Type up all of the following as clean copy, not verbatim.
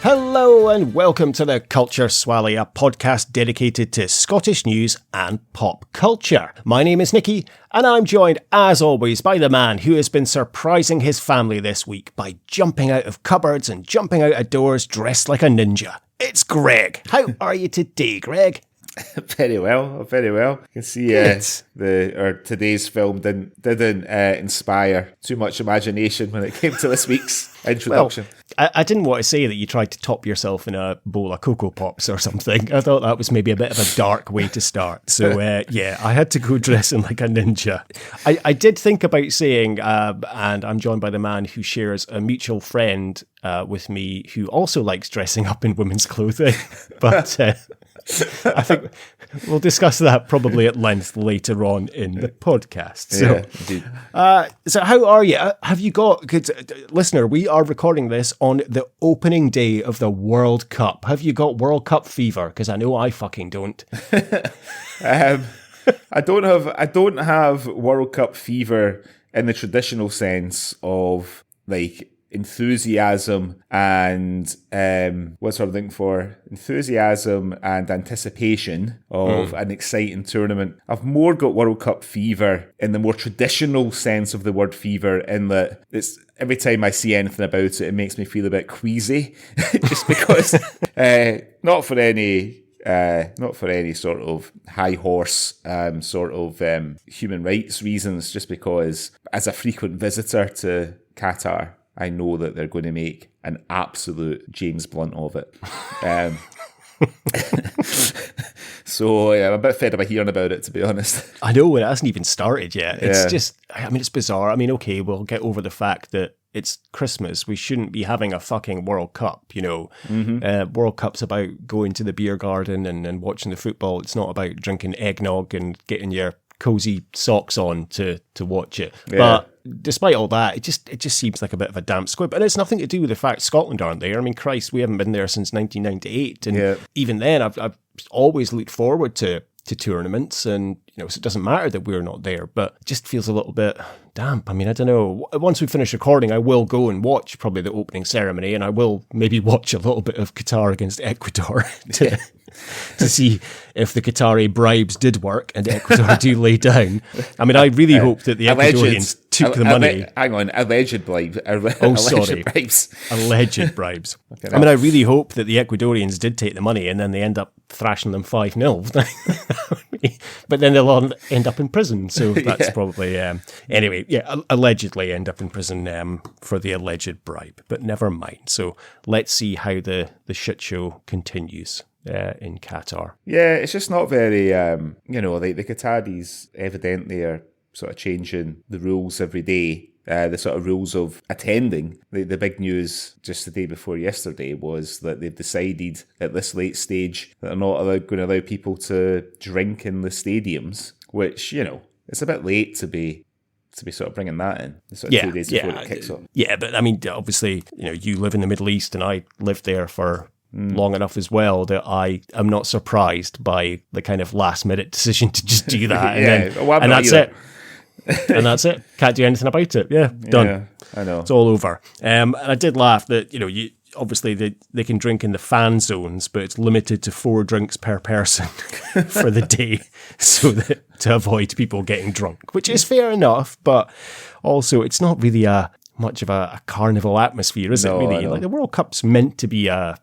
Hello and welcome to the Culture Swally, a podcast dedicated to Scottish news and pop culture. My name is Nicky, and I'm joined, as always, by the man who has been surprising his family this week by jumping out of cupboards and jumping out of doors dressed like a ninja. It's Greg. How are you today, Greg? Very well. You can see today's film didn't inspire too much imagination when it came to this week's introduction. Well, I didn't want to say that you tried to top yourself in a bowl of Cocoa Pops or something. I thought that was maybe a bit of a dark way to start. So, I had to go dressing like a ninja. I did think about saying, and I'm joined by the man who shares a mutual friend with me who also likes dressing up in women's clothing. But I think we'll discuss that probably at length later on in the podcast. So how are you? Have you got, listener, we are recording this on the opening day of the World Cup. Have you got World Cup fever? Because I know I fucking don't. I don't have World Cup fever in the traditional sense of like enthusiasm and what's what I'm looking for? Enthusiasm and anticipation of an exciting tournament. I've more got World Cup fever in the more traditional sense of the word fever, in that it's every time I see anything about it, it makes me feel a bit queasy, just because not for any sort of high horse human rights reasons, just because as a frequent visitor to Qatar, I know that they're going to make an absolute James Blunt of it. So I'm a bit fed up of hearing about it, to be honest. I know, it hasn't even started yet. It's just, it's bizarre. Okay, we'll get over the fact that it's Christmas. We shouldn't be having a fucking World Cup, you know. Mm-hmm. World Cup's about going to the beer garden and watching the football. It's not about drinking eggnog and getting your cozy socks on to watch it. Yeah. But despite all that, it just seems like a bit of a damp squib. And it's nothing to do with the fact Scotland aren't there. Christ, we haven't been there since 1998. And even then, I've always looked forward to tournaments, and so it doesn't matter that we're not there, but it just feels a little bit damp. I don't know. Once we finish recording, I will go and watch probably the opening ceremony, and I will maybe watch a little bit of Qatar against Ecuador to see if the Qatari bribes did work and Ecuador do lay down. I really hope that the Ecuadorians took the money. Hang on, alleged bribes. Bribes. Alleged bribes. Okay, I really hope that the Ecuadorians did take the money and then they end up thrashing them 5-0. But then they'll end up in prison. So that's probably... allegedly end up in prison for the alleged bribe. But never mind. So let's see how the shit show continues in Qatar. Yeah, it's just not very... the Qataris evidently are sort of changing the rules every day. The sort of rules of attending. The big news just the day before yesterday was that they've decided at this late stage that they're not going to allow people to drink in the stadiums, which, it's a bit late to be sort of bringing that in. 2 days before it kicks off. Yeah, but obviously, you live in the Middle East and I lived there for long enough as well that I am not surprised by the kind of last minute decision to just do that. And that's it. And that's it. Can't do anything about it. Yeah, done. Yeah, I know. It's all over. And I did laugh that, obviously they can drink in the fan zones, but it's limited to 4 drinks per person for the day, so that to avoid people getting drunk, which is fair enough, but also it's not really much of a carnival atmosphere, is it really? Like the World Cup's meant to be a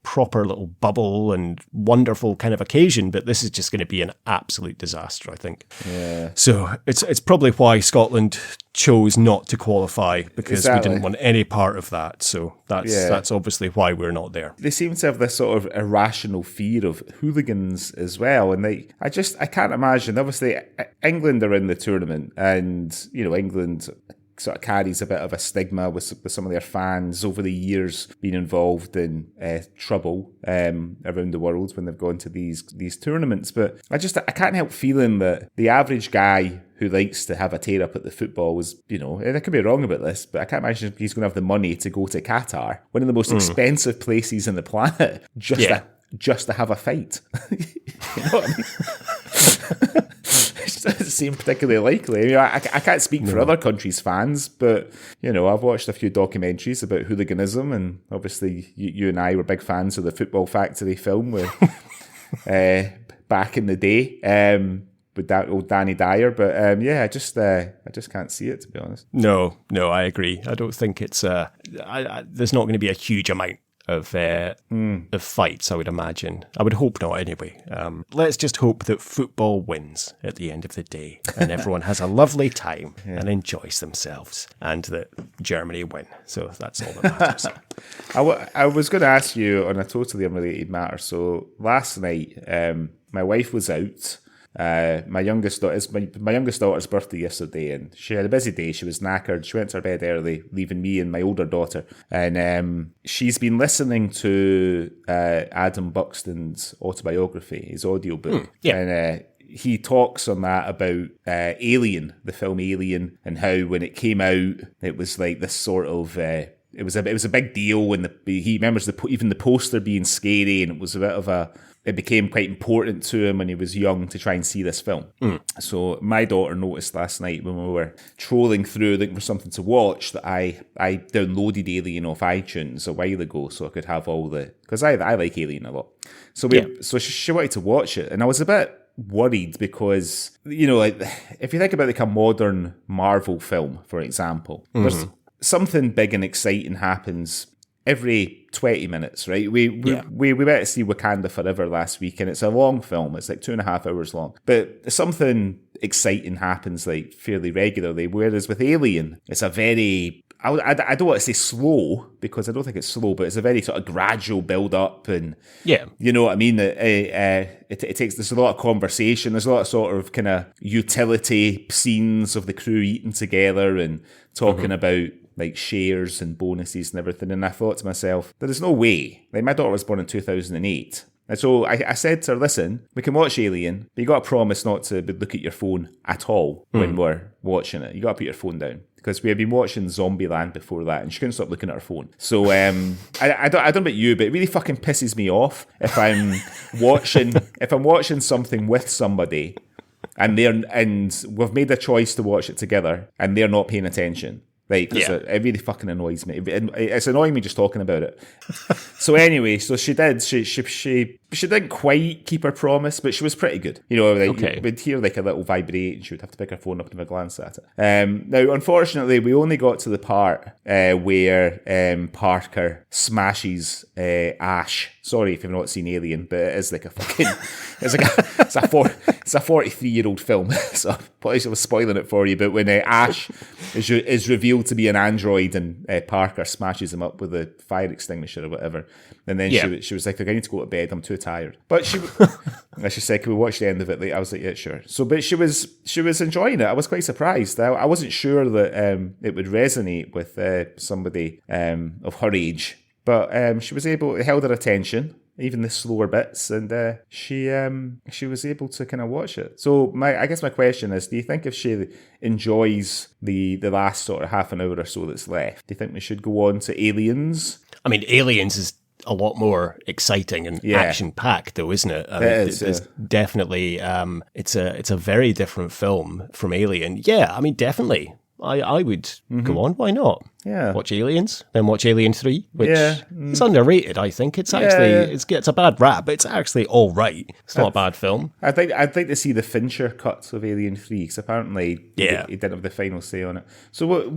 proper little bubble and wonderful kind of occasion, but this is just going to be an absolute disaster, I think. Yeah. So it's probably why Scotland chose not to qualify, because we didn't want any part of that. So that's obviously why we're not there. They seem to have this sort of irrational fear of hooligans as well, and I can't imagine. Obviously, England are in the tournament, and England sort of carries a bit of a stigma with some of their fans over the years being involved in trouble around the world when they've gone to these tournaments. But I can't help feeling that the average guy who likes to have a tear up at the football is, and I could be wrong about this, but I can't imagine he's going to have the money to go to Qatar, one of the most expensive places on the planet, just to have a fight. You know what I mean? doesn't seem particularly likely. I mean, I can't speak for other countries' fans, but, I've watched a few documentaries about hooliganism, and obviously you and I were big fans of the Football Factory film with back in the day. With that old Danny Dyer, but I just can't see it, to be honest. No, I agree. I don't think it's there's not going to be a huge amount of fights, I would imagine. I would hope not, anyway. Let's just hope that football wins at the end of the day, and everyone has a lovely time and enjoys themselves, and that Germany win. So that's all that matters. I was going to ask you on a totally unrelated matter. So last night, my wife was out. My youngest daughter's birthday yesterday, and she had a busy day. She was knackered. She went to her bed early, leaving me and my older daughter. And she's been listening to Adam Buxton's autobiography, his audiobook. And he talks on that about Alien, the film Alien, and how when it came out, it was like this sort of... It was a big deal when he remembers even the poster being scary, and it was a bit of a... It became quite important to him when he was young to try and see this film. So my daughter noticed last night when we were trolling through looking for something to watch that I downloaded Alien off iTunes a while ago so I could have all the... Because I like Alien a lot. So she wanted to watch it, and I was a bit worried because, like if you think about like a modern Marvel film, for example, there's something big and exciting happens every 20 minutes, right? We went to see Wakanda Forever last week, and it's a long film. It's like 2.5 hours long. But something exciting happens like fairly regularly, whereas with Alien, it's a very... I don't want to say slow, because I don't think it's slow, but it's a very sort of gradual build-up, and you know what I mean? It takes... There's a lot of conversation. There's a lot of sort of kind of utility scenes of the crew eating together and talking about like shares and bonuses and everything. And I thought to myself, there is no way. Like, my daughter was born in 2008. And so I said to her, listen, we can watch Alien, but you got to promise not to look at your phone at all when we're watching it. You got to put your phone down. Because we had been watching Zombieland before that, and she couldn't stop looking at her phone. So I don't know about you, but it really fucking pisses me off if I'm watching something with somebody, and we've made a choice to watch it together, and they're not paying attention. Like, it really fucking annoys me. It's annoying me just talking about it. So anyway, she did. She didn't quite keep her promise, but she was pretty good. We'd hear like a little vibrate, and she would have to pick her phone up and have a glance at it. Now, unfortunately, we only got to the part where Parker smashes Ash. Sorry if you've not seen Alien, but it is like a fucking... it's a 43-year-old film, so I was spoiling it for you. But when Ash is revealed to be an android, and Parker smashes him up with a fire extinguisher or whatever, and then she was like, I need to go to bed, I'm too tired. But she said, can we watch the end of it later? I was like, yeah, sure. So, but she was enjoying it. I was quite surprised. I wasn't sure that it would resonate with somebody of her age. But she was it held her attention, even the slower bits, and she was able to kind of watch it. So I guess my question is, do you think if she enjoys the last sort of half an hour or so that's left, do you think we should go on to Aliens? I mean, Aliens is a lot more exciting and action-packed, though, isn't it? I mean, it's definitely it's a very different film from Alien. Yeah, I mean, definitely. I would go on. Why not? Yeah. Watch Aliens, then watch Alien 3, which is underrated, I think. It's actually, it gets a bad rap, but it's actually all right. It's not a bad film. I'd like to see the Fincher cut of Alien 3, because apparently he didn't have the final say on it. So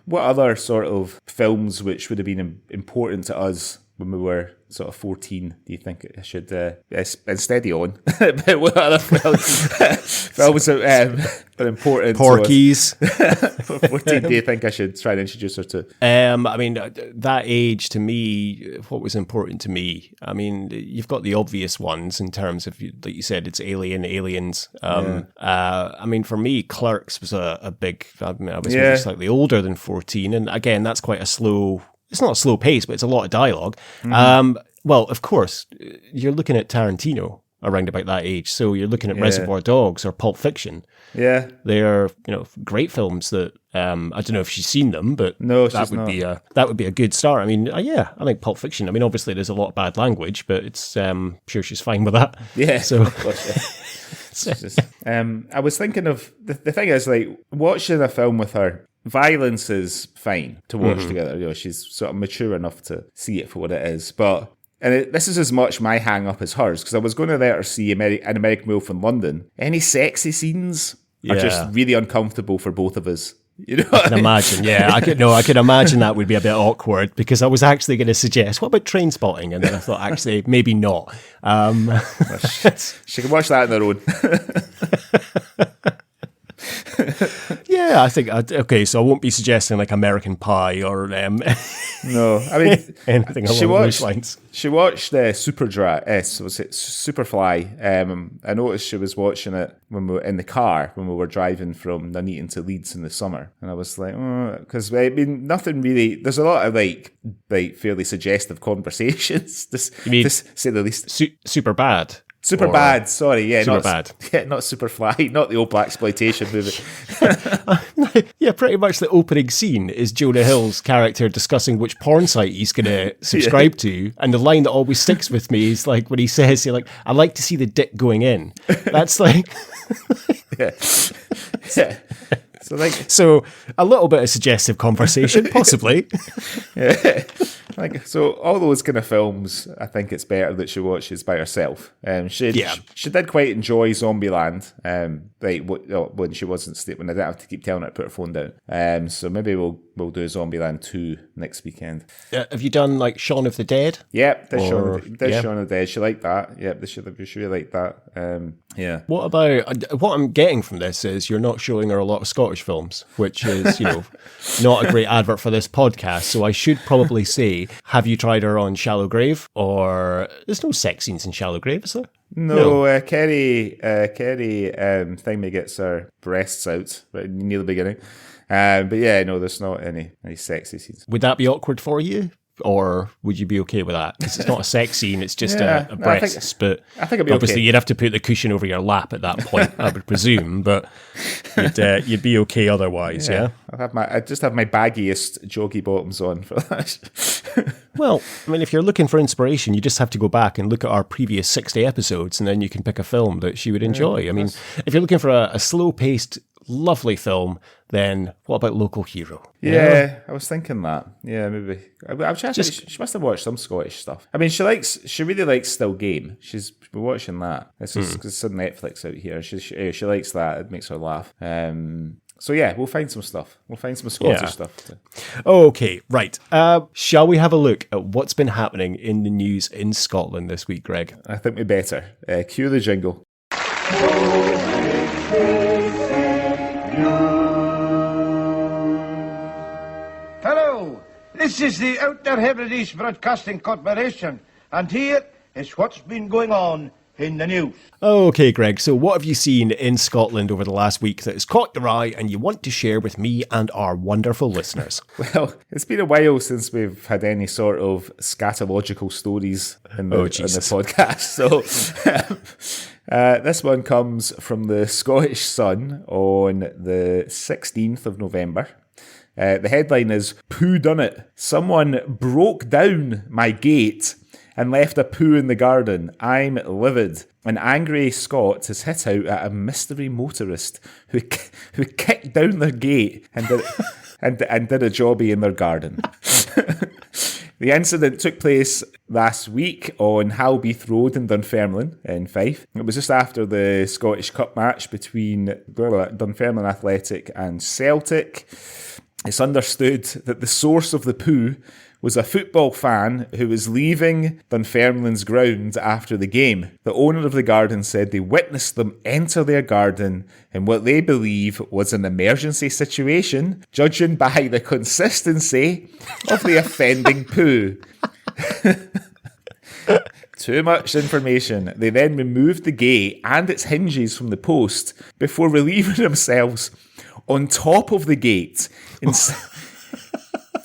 what other sort of films which would have been important to us when we were sort of 14, do you think I should, and steady on, but what other films are important Porkies. For 14, do you think I should try and introduce her to? I mean, that age, to me, what was important to me, I mean, you've got the obvious ones in terms of, like you said, it's Aliens. I mean, for me, Clerks was a big, I was maybe slightly older than 14, and again, that's quite a slow... It's not a slow pace, but it's a lot of dialogue. Well, of course, you're looking at Tarantino around about that age. So you're looking at Reservoir Dogs or Pulp Fiction. Yeah. They're, great films that, I don't know if she's seen them, but that would be a good start. I mean, I think Pulp Fiction. I mean, obviously there's a lot of bad language, but it's, I'm sure she's fine with that. Yeah. So, I was thinking of the thing is, like, watching a film with her, violence is fine to watch together. You know, she's sort of mature enough to see it for what it is. But this is as much my hang up as hers, because I was going to let her see An American Wolf in London. Any sexy scenes are just really uncomfortable for both of us. You know, I can imagine. Yeah, I can imagine that would be a bit awkward, because I was actually going to suggest, what about Train Spotting? And then I thought, actually, maybe not. She can watch that on her own. Yeah, I think, okay, so I won't be suggesting like American Pie or no, I mean anything along those lines. She watched Superfly. I noticed she was watching it when we were in the car when we were driving from Nuneaton to Leeds in the summer, and I was like, because I mean, nothing really. There's a lot of like fairly suggestive conversations. To say the least. Super bad. Super bad, sorry, yeah, not Superfly, not the old blaxploitation movie. Yeah, pretty much the opening scene is Jonah Hill's character discussing which porn site he's going to subscribe to, and the line that always sticks with me is like when he says, "I like to see the dick going in." That's like, yeah. So a little bit of suggestive conversation, possibly. Yeah. So all those kind of films, I think it's better that she watches by herself. She did quite enjoy Zombieland, when she wasn't when I didn't have to keep telling her to put her phone down. So maybe we'll do Zombieland 2 next weekend. Have you done like Shaun of the Dead? Yep, Shaun of the Dead. She liked that. Yep, she really liked that. Yeah. What about what I'm getting from this is you're not showing her a lot of Scottish films, which is not a great advert for this podcast. So I should probably say, have you tried her on Shallow Grave? Or there's no sex scenes in Shallow Grave, is there? No. Kerry Thingy gets her breasts out right near the beginning. But yeah, no, there's not any sexy scenes. Would that be awkward for you? Or would you be okay with that? Because it's not a sex scene, it's just a breasts. But I think it'd be obviously okay. You'd have to put the cushion over your lap at that point, I would presume. But you'd be okay otherwise, yeah? I just have my baggiest joggy bottoms on for that. Well, I mean, if you're looking for inspiration, you just have to go back and look at our previous 60 episodes, and then you can pick a film that she would enjoy. I mean, if you're looking for a slow-paced, lovely film, then what about Local Hero? Yeah, I was thinking that. Yeah, maybe. She must have watched some Scottish stuff. I mean, she really likes Still Game. She's been watching that. It's on Netflix out here. She likes that. It makes her laugh. So yeah, we'll find some stuff. We'll find some Scottish stuff. Okay, right. Shall we have a look at what's been happening in the news in Scotland this week, Greg? I think we better. Cue the jingle. Hello, this is the Outer Hebrides Broadcasting Corporation, and here is what's been going on in the news. Okay, Greg, so what have you seen in Scotland over the last week that has caught your eye and you want to share with me and our wonderful listeners? Well, it's been a while since we've had any sort of scatological stories in the podcast. So this one comes from the Scottish Sun on the 16th of November. The headline is, "Poo done it. Someone broke down my gate and left a poo in the garden. I'm livid. An angry Scot has hit out at a mystery motorist who kicked down their gate and did a jobby in their garden." The incident took place last week on Halbeath Road in Dunfermline in Fife. It was just after the Scottish Cup match between Dunfermline Athletic and Celtic. It's understood that the source of the poo was a football fan who was leaving Dunfermline's ground after the game. The owner of the garden said they witnessed them enter their garden in what they believe was an emergency situation, judging by the consistency of the offending poo. Too much information. They then removed the gate and its hinges from the post before relieving themselves on top of the gate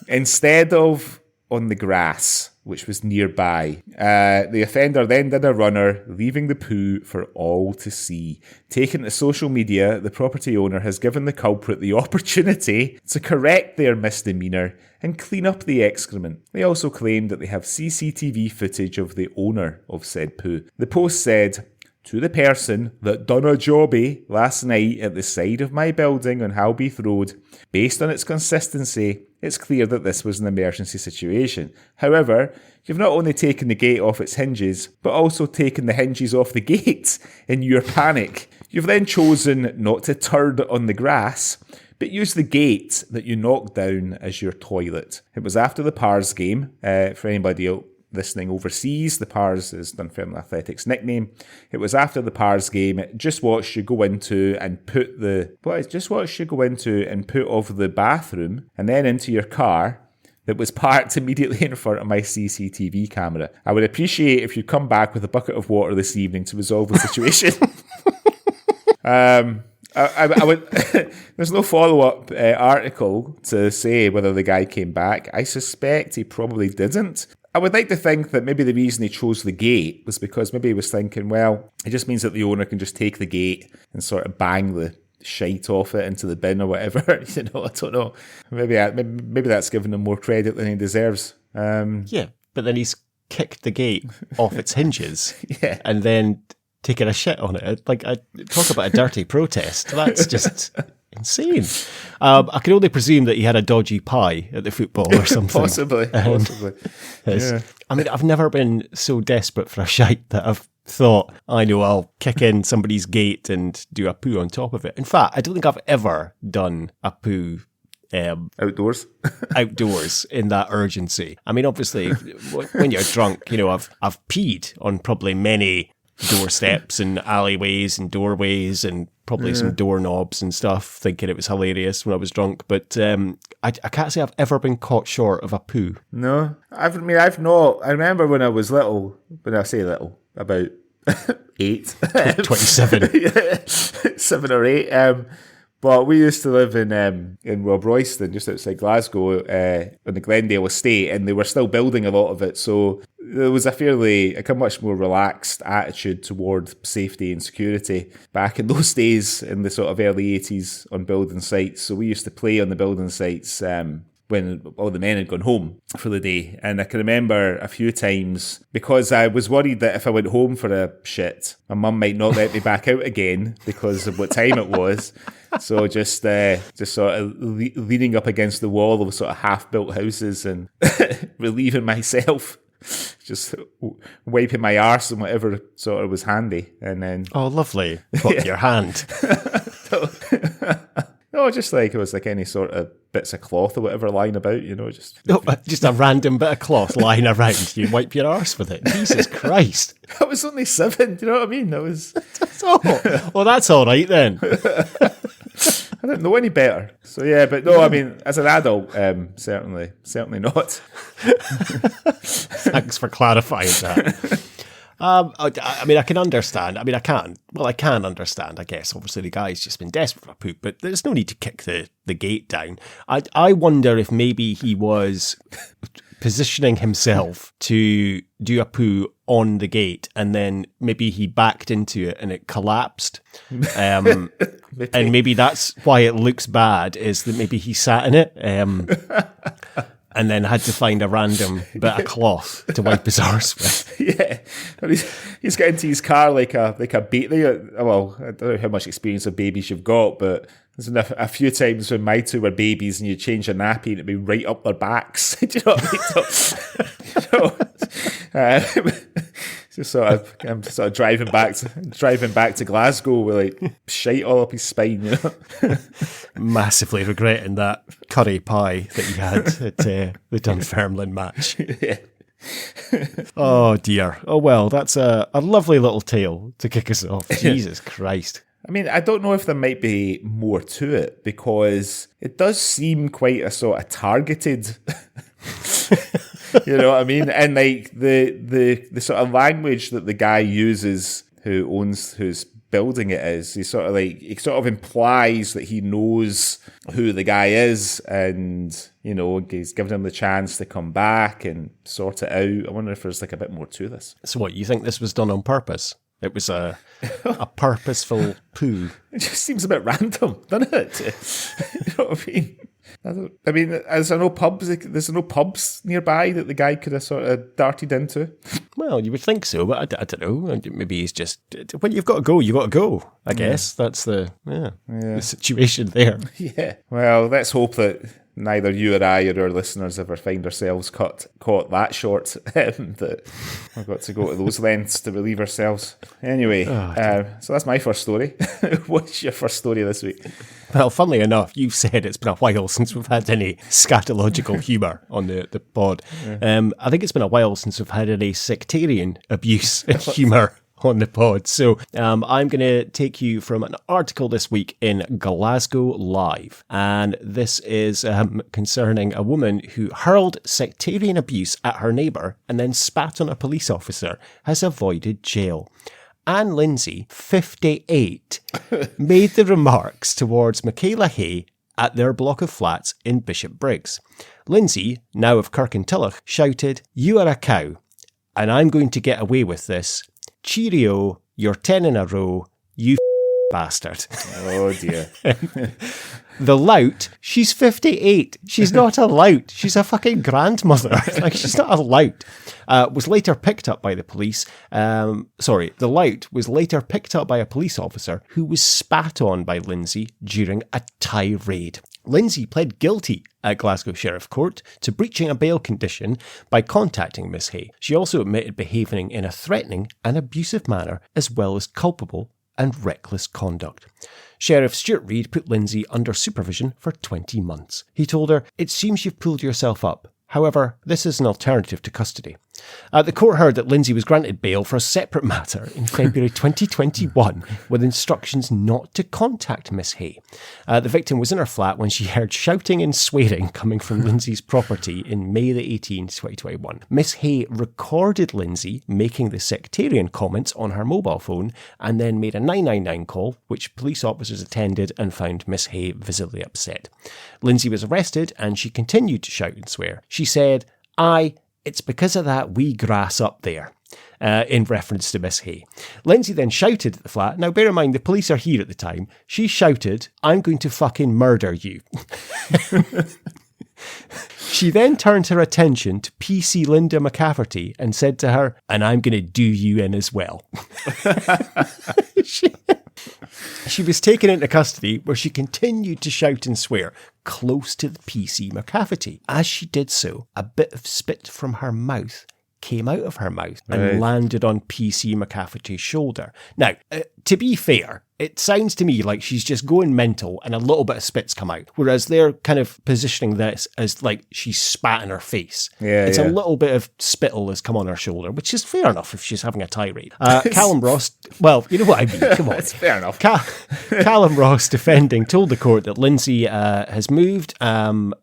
instead of on the grass, which was nearby. The offender then did a runner, leaving the poo for all to see. Taken to social media, the property owner has given the culprit the opportunity to correct their misdemeanour and clean up the excrement. They also claimed that they have CCTV footage of the owner of said poo. The post said, To the person that done a jobby last night at the side of my building on Halbeath Road, based on its consistency, it's clear that this was an emergency situation. However, you've not only taken the gate off its hinges, but also taken the hinges off the gate in your panic. You've then chosen not to turd on the grass, but use the gate that you knocked down as your toilet. It was after the Pars game, for anybody listening overseas. The Pars is Dunfermline Athletics' nickname. It was after the Pars game. Just watched you go into and put of the bathroom and then into your car that was parked immediately in front of my CCTV camera. I would appreciate if you come back with a bucket of water this evening to resolve the situation. I would. There's no follow-up article to say whether the guy came back. I suspect he probably didn't. I would like to think that maybe the reason he chose the gate was because maybe he was thinking, well, it just means that the owner can just take the gate and sort of bang the shite off it into the bin or whatever. I don't know. Maybe that's giving him more credit than he deserves. Yeah, but then he's kicked the gate off its hinges yeah. and then taking a shit on it. Like, talk about a dirty protest. That's just insane. I can only presume that he had a dodgy pie at the football or something. Possibly. Yeah. I mean, I've never been so desperate for a shite that I've thought, I know, I'll kick in somebody's gate and do a poo on top of it. In fact, I don't think I've ever done a poo outdoors in that urgency. I mean, obviously, when you're drunk, I've peed on probably many doorsteps and alleyways and doorways and probably some doorknobs and stuff, thinking it was hilarious when I was drunk. But I can't say I've ever been caught short of a poo. No, I've not. I remember when I was little. When I say little, about 8, 27, 7 or 8. But we used to live in Royston, just outside Glasgow, on the Glendale estate, and they were still building a lot of it. So there was a much more relaxed attitude toward safety and security back in those days, in the sort of early 80s, on building sites. So we used to play on the building sites when all the men had gone home for the day. And I can remember a few times, because I was worried that if I went home for a shit, my mum might not let me back out again because of what time it was. So just sort of leaning up against the wall of sort of half-built houses and relieving myself, just wiping my arse and whatever sort of was handy. And then... Oh, lovely. What, your hand? No, just like it was like any sort of bits of cloth or whatever lying about, just... Just a random bit of cloth lying around. You wipe your arse with it. Jesus Christ. I was only 7, do you know what I mean? Well, that's all right then. I don't know any better. So yeah, but no, I mean, as an adult, certainly not. Thanks for clarifying that. I mean, I can understand. I can understand, I guess. Obviously, the guy's just been desperate for poop, but there's no need to kick the gate down. I wonder if maybe he was positioning himself to do a poo on the gate, and then maybe he backed into it and it collapsed. And maybe that's why it looks bad, is that maybe he sat in it. And then had to find a random bit of cloth to wipe his arse with. Yeah, he's got into his car like a baby. Well, I don't know how much experience of babies you've got, but there's been a few times when my two were babies and you change a nappy and it'd be right up their backs. Do you know what I mean? I'm sort of driving back to Glasgow with like shite all up his spine, Massively regretting that curry pie that you had at the Dunfermline match. Yeah. Oh dear. Oh well, that's a lovely little tale to kick us off. Jesus Christ. I mean, I don't know if there might be more to it, because it does seem quite a sort of targeted... You know what I mean? And like the sort of language that the guy uses who's building it is, he sort of implies that he knows who the guy is, and he's given him the chance to come back and sort it out. I wonder if there's like a bit more to this. So what, you think this was done on purpose? It was a purposeful poo. It just seems a bit random, doesn't it? You know what I mean? I mean, is there no pubs? There's no pubs nearby that the guy could have sort of darted into? Well, you would think so, but I don't know. Maybe he's just, when you've got to go, you got to go. I guess that's the situation there. Yeah. Well, let's hope that neither you or I or our listeners ever find ourselves caught that short, that we've got to go to those lengths to relieve ourselves. Anyway, so that's my first story. What's your first story this week? Well, funnily enough, you've said it's been a while since we've had any scatological humour on the pod. I think it's been a while since we've had any sectarian abuse and humour on the pod. So I'm going to take you from an article this week in Glasgow Live. And this is concerning a woman who hurled sectarian abuse at her neighbour and then spat on a police officer has avoided jail. Anne Lindsay, 58, made the remarks towards Michaela Hay at their block of flats in Bishop Briggs. Lindsay, now of Kirkintilloch, shouted, "You are a cow, and I'm going to get away with this. Cheerio, you're 10 in a row, you bastard." Oh dear. The lout, she's 58. She's not a lout. She's a fucking grandmother. Like, she's not a lout. Was later picked up by the police. The lout was later picked up by a police officer who was spat on by Lindsay during a tirade. Lindsay pled guilty at Glasgow Sheriff Court to breaching a bail condition by contacting Miss Hay. She also admitted behaving in a threatening and abusive manner, as well as culpable and reckless conduct. Sheriff Stuart Reid put Lindsay under supervision for 20 months. He told her, "It seems you've pulled yourself up. However, this is an alternative to custody." The court heard that Lindsay was granted bail for a separate matter in February 2021 with instructions not to contact Miss Hay. The victim was in her flat when she heard shouting and swearing coming from Lindsay's property in May the 18th, 2021. Miss Hay recorded Lindsay making the sectarian comments on her mobile phone and then made a 999 call, which police officers attended and found Miss Hay visibly upset. Lindsay was arrested and she continued to shout and swear. She said, "It's because of that wee grass up there," in reference to Miss Hay. Lindsay then shouted at the flat. Now, bear in mind, the police are here at the time. She shouted, "I'm going to fucking murder you." She then turned her attention to PC Linda McCafferty and said to her, "And I'm going to do you in as well." She was taken into custody where she continued to shout and swear close to the PC McCafferty. As she did so, a bit of spit from her mouth came out of her mouth and landed on PC McCafferty's shoulder. Now, to be fair, it sounds to me like she's just going mental and a little bit of spit's come out, whereas they're kind of positioning this as like she's spat in her face. It's a little bit of spittle has come on her shoulder, which is fair enough if she's having a tirade. Callum Ross, well, you know what I mean, come on. It's fair enough. Callum Ross, defending, told the court that Lindsay has moved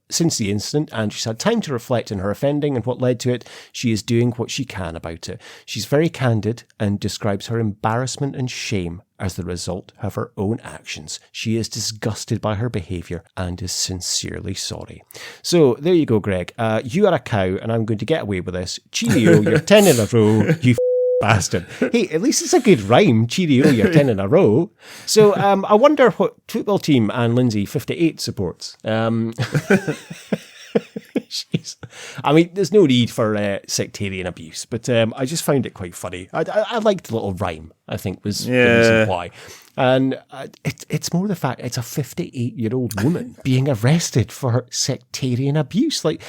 since the incident and she's had time to reflect on her offending and what led to it. She is doing what she can about it. She's very candid and describes her embarrassment and shame as the result of her own actions. She is disgusted by her behaviour and is sincerely sorry. So there you go, Greg. You are a cow and I'm going to get away with this. Cheerio, you're 10 in a row, you bastard. Hey, at least it's a good rhyme. Cheerio, you're 10 in a row. So I wonder what football team Anne Lindsay 58 supports. Jeez. I mean, there's no need for sectarian abuse, but I just found it quite funny. I liked the little rhyme, I think, was the reason why. And it's more the fact it's a 58-year-old woman being arrested for sectarian abuse. Like,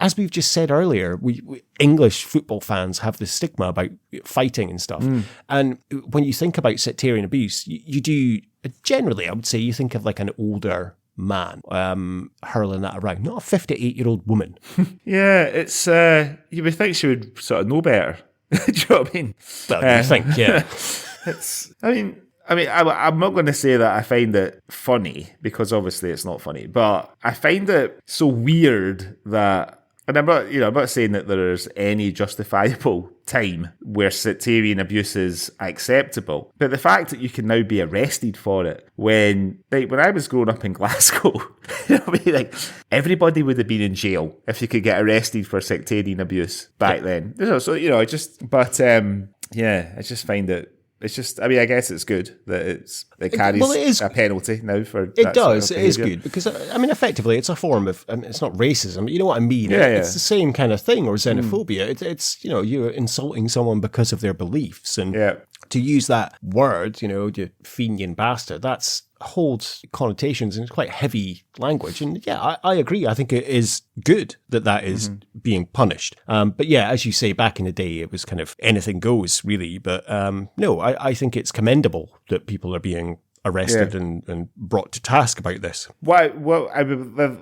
as we've just said earlier, we English football fans have this stigma about fighting and stuff. And when you think about sectarian abuse, you do, generally, I would say, you think of like an older man hurling that around, not a 58-year-old woman. Yeah, it's you would think she would sort of know better. Do you know what I mean? Well, you think, yeah. I'm not going to say that I find it funny, because obviously it's not funny, but I find it so weird that, and I'm not saying that there's any justifiable time where sectarian abuse is acceptable, but the fact that you can now be arrested for it, when I was growing up in Glasgow, like everybody would have been in jail if you could get arrested for sectarian abuse back then. So I just find it it's just, I mean, I guess it's good that it carries a penalty now for it does. It is good because, I mean, effectively, it's a form of, it's not racism. You know what I mean? It's the same kind of thing, or xenophobia. It's you're insulting someone because of their beliefs. And to use that word, you Fenian bastard, that's holds connotations and it's quite heavy language. And I agree. I think it is good that is being punished. But as you say, back in the day, it was kind of anything goes, really. But no, I think it's commendable that people are being arrested and brought to task about this. Well,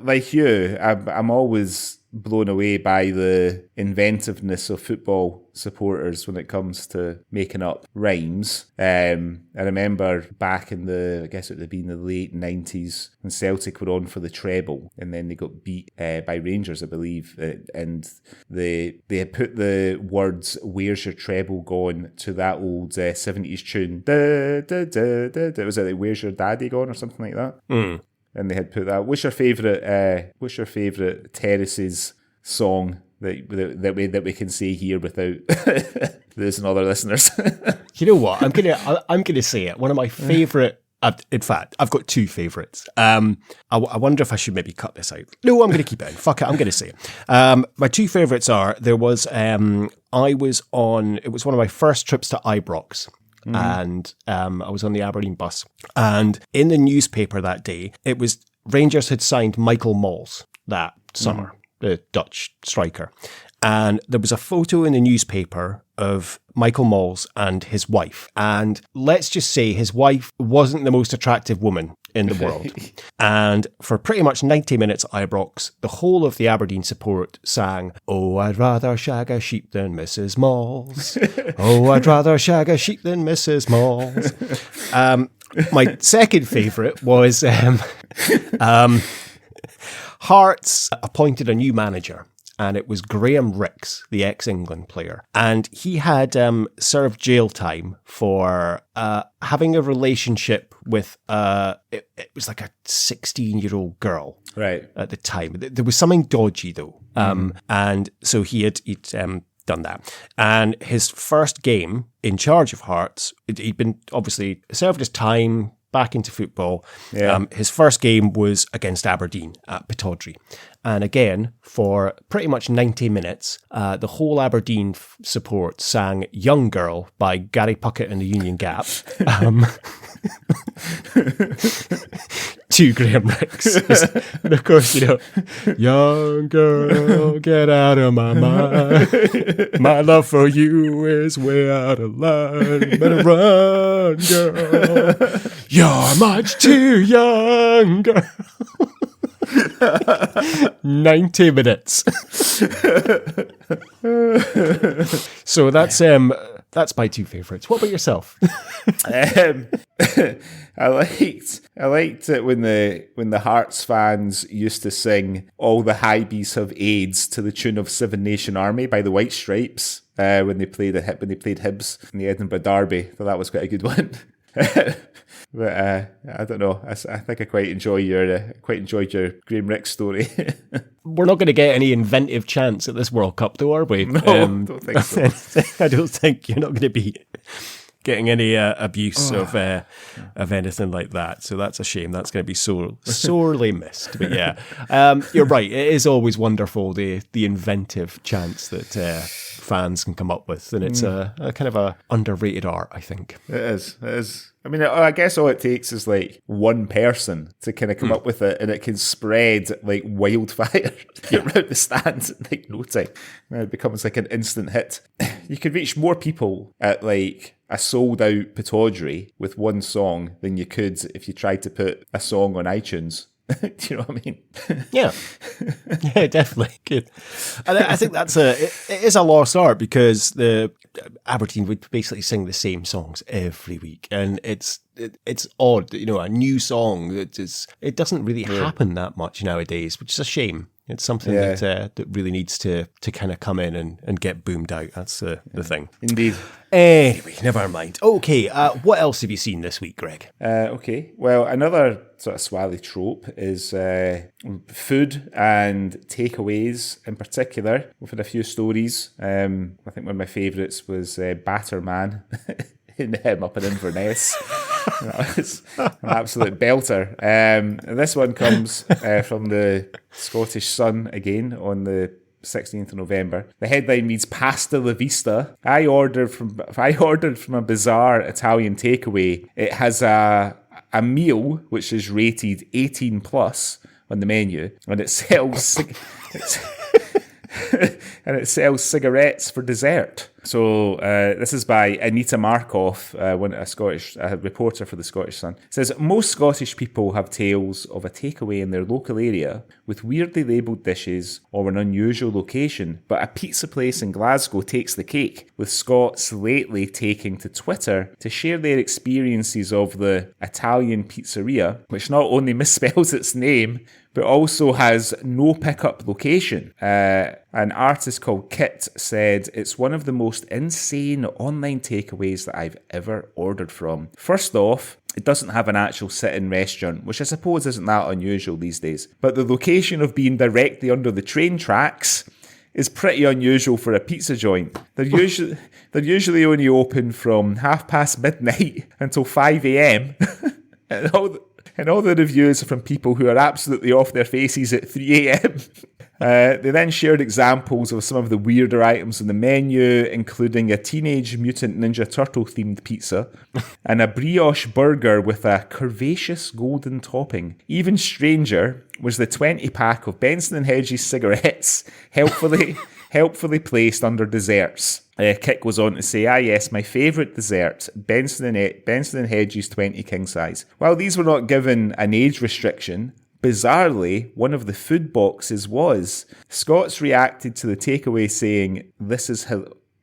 like you, I'm always blown away by the inventiveness of football supporters when it comes to making up rhymes. I remember back in I guess it would have been the late 90s when Celtic were on for the treble and then they got beat by Rangers, I believe, and they had put the words "Where's your treble gone" to that old 70s tune. Da, da, da, da, da. Was it like "Where's your daddy gone" or something like that? And they had put that. What's your favourite Terraces song that we can say here without losing other listeners? You know what? I'm gonna say it. One of my favourite. In fact, I've got two favourites. I wonder if I should maybe cut this out. No, I'm going to keep it in. Fuck it, I'm going to say it. My two favourites are, there was, it was one of my first trips to Ibrox. And I was on the Aberdeen bus. And in the newspaper that day, it was Rangers had signed Michael Malls that summer, the Dutch striker. And there was a photo in the newspaper of Michael Malls and his wife. And let's just say his wife wasn't the most attractive woman in the world. And for pretty much 90 minutes at Ibrox, the whole of the Aberdeen support sang, "Oh, I'd rather shag a sheep than Mrs. Malls. Oh, I'd rather shag a sheep than Mrs. Malls." My second favourite was Hearts appointed a new manager. And it was Graham Rix, the ex-England player. And he had served jail time for having a relationship with, it was like a 16-year-old girl at the time. There was something dodgy, though. And so he'd done that. And his first game in charge of Hearts, he'd been obviously served his time, back into football. His first game was against Aberdeen at Pittodrie. And again, for pretty much 90 minutes, the whole Aberdeen support sang "Young Girl" by Gary Puckett and the Union Gap to Graham Rix. And of course, "Young girl, get out of my mind. My love for you is way out of line. Better run, girl. You're much too young, girl." 90 minutes. So that's my two favourites. What about yourself? I liked it when the Hearts fans used to sing "All the High Bees Have AIDS" to the tune of Seven Nation Army by the White Stripes when they played Hibs in the Edinburgh Derby. So that was quite a good one. But I don't know. I think I quite enjoyed your Graham Rix story. We're not going to get any inventive chants at this World Cup, though, are we? No, don't think so. I don't think you're not going to be getting any abuse of anything like that. So that's a shame. That's going to be sorely missed. But you're right. It is always wonderful, the inventive chants that fans can come up with, and it's a kind of a underrated art, I think. It is. I mean, I guess all it takes is like one person to kind of come up with it, and it can spread like wildfire around the stands in like no time. And it becomes like an instant hit. You could reach more people at like a sold-out Pittodrie with one song than you could if you tried to put a song on iTunes. Do you know what I mean? Yeah, definitely. Good. And I think it is a lost art because the Aberdeen would basically sing the same songs every week, and it's odd, a new song it doesn't really happen that much nowadays, which is a shame. It's something that really needs to kind of come in and get boomed out. That's the thing. Indeed. Anyway, never mind. Okay, what else have you seen this week, Greg? Okay, well, another sort of Swally trope is food and takeaways in particular. We've had a few stories. I think one of my favourites was Batter Man up in Inverness. That was an absolute belter. This one comes from the Scottish Sun again on the 16th of November. The headline reads, Pasta La Vista. I ordered from a bizarre Italian takeaway. It has a meal which is rated 18 plus on the menu, and it sells and it sells cigarettes for dessert. So this is by Anita Markoff, a reporter for the Scottish Sun. It says, most Scottish people have tales of a takeaway in their local area with weirdly labelled dishes or an unusual location, but a pizza place in Glasgow takes the cake, with Scots lately taking to Twitter to share their experiences of the Italian pizzeria, which not only misspells its name, but also has no pickup location. An artist called Kit said, it's one of the most insane online takeaways that I've ever ordered from. First off, it doesn't have an actual sit-in restaurant, which I suppose isn't that unusual these days. But the location of being directly under the train tracks is pretty unusual for a pizza joint. They're usually only open from midnight until 5 a.m. And all the reviews are from people who are absolutely off their faces at 3 a.m. They then shared examples of some of the weirder items on the menu, including a Teenage Mutant Ninja Turtle themed pizza and a brioche burger with a curvaceous golden topping. Even stranger was the 20-pack of Benson & Hedges cigarettes, helpfully placed under desserts. Kit goes on to say, yes, my favourite dessert, Benson & Hedges 20 king size. While these were not given an age restriction, bizarrely, one of the food boxes was. Scots reacted to the takeaway saying, this is...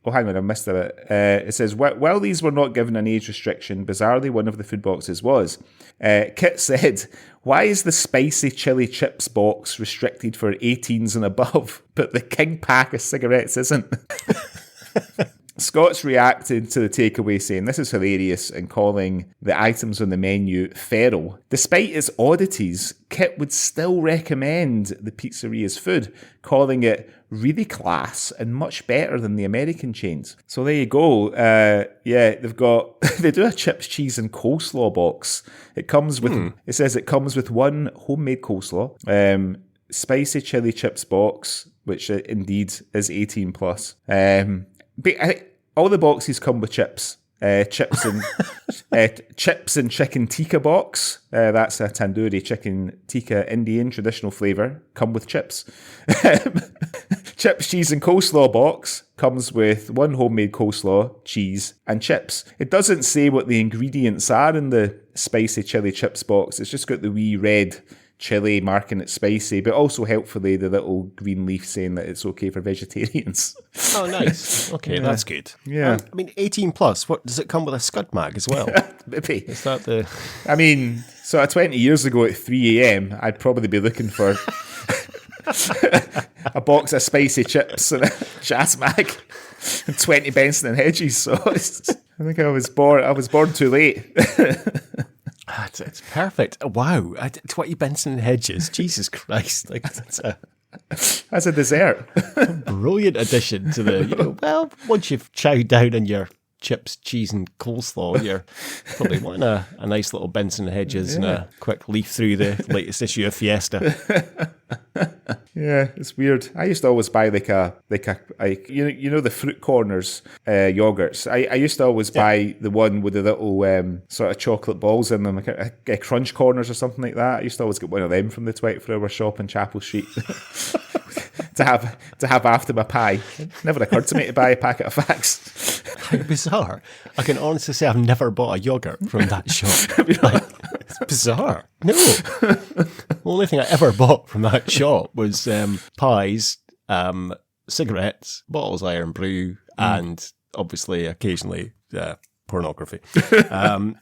Oh, hang on, I missed it. It says, while these were not given an age restriction, bizarrely, one of the food boxes was. Kit said, why is the spicy chili chips box restricted for 18s and above, but the king pack of cigarettes isn't? Scots reacted to the takeaway saying this is hilarious and calling the items on the menu feral. Despite its oddities, Kit would still recommend the pizzeria's food, calling it really class and much better than the American chains. So there you go. They do a chips, cheese and coleslaw box. It comes with, It says it comes with one homemade coleslaw, spicy chili chips box, which indeed is 18 plus. But I think all the boxes come with chips. Chips and chicken tikka box. That's a tandoori chicken tikka Indian traditional flavour. Come with chips. Chips, cheese and coleslaw box comes with one homemade coleslaw, cheese and chips. It doesn't say what the ingredients are in the spicy chili chips box. It's just got the wee red chili marking it spicy, but also helpfully the little green leaf saying that it's okay for vegetarians. Oh, nice. Okay, that's good. Yeah. 18 plus, what does it come with a scud mag as well? Maybe. Is that the... I mean, sort of 20 years ago at 3 a.m, I'd probably be looking for a box of spicy chips and a jazz mag and 20 Benson & Hedges. So I think I was born too late. It's perfect. Wow. 20 Benson & Hedges. Jesus Christ. Like, that's a dessert. Brilliant addition to the, once you've chowed down on your chips, cheese and coleslaw, you're probably wanting a nice little Benson & Hedges and a quick leaf through the latest issue of Fiesta. Yeah, it's weird. I used to always buy like the Fruit Corners yogurts. I used to always buy the one with the little sort of chocolate balls in them, like a Crunch Corners or something like that. I used to always get one of them from the 24-hour shop in Chapel Street to have after my pie. It never occurred to me to buy a packet of Facts. How bizarre. I can honestly say I've never bought a yogurt from that shop. It's bizarre. No. The only thing I ever bought from that shop was pies, cigarettes, bottles of Iron Brew, and obviously occasionally pornography. That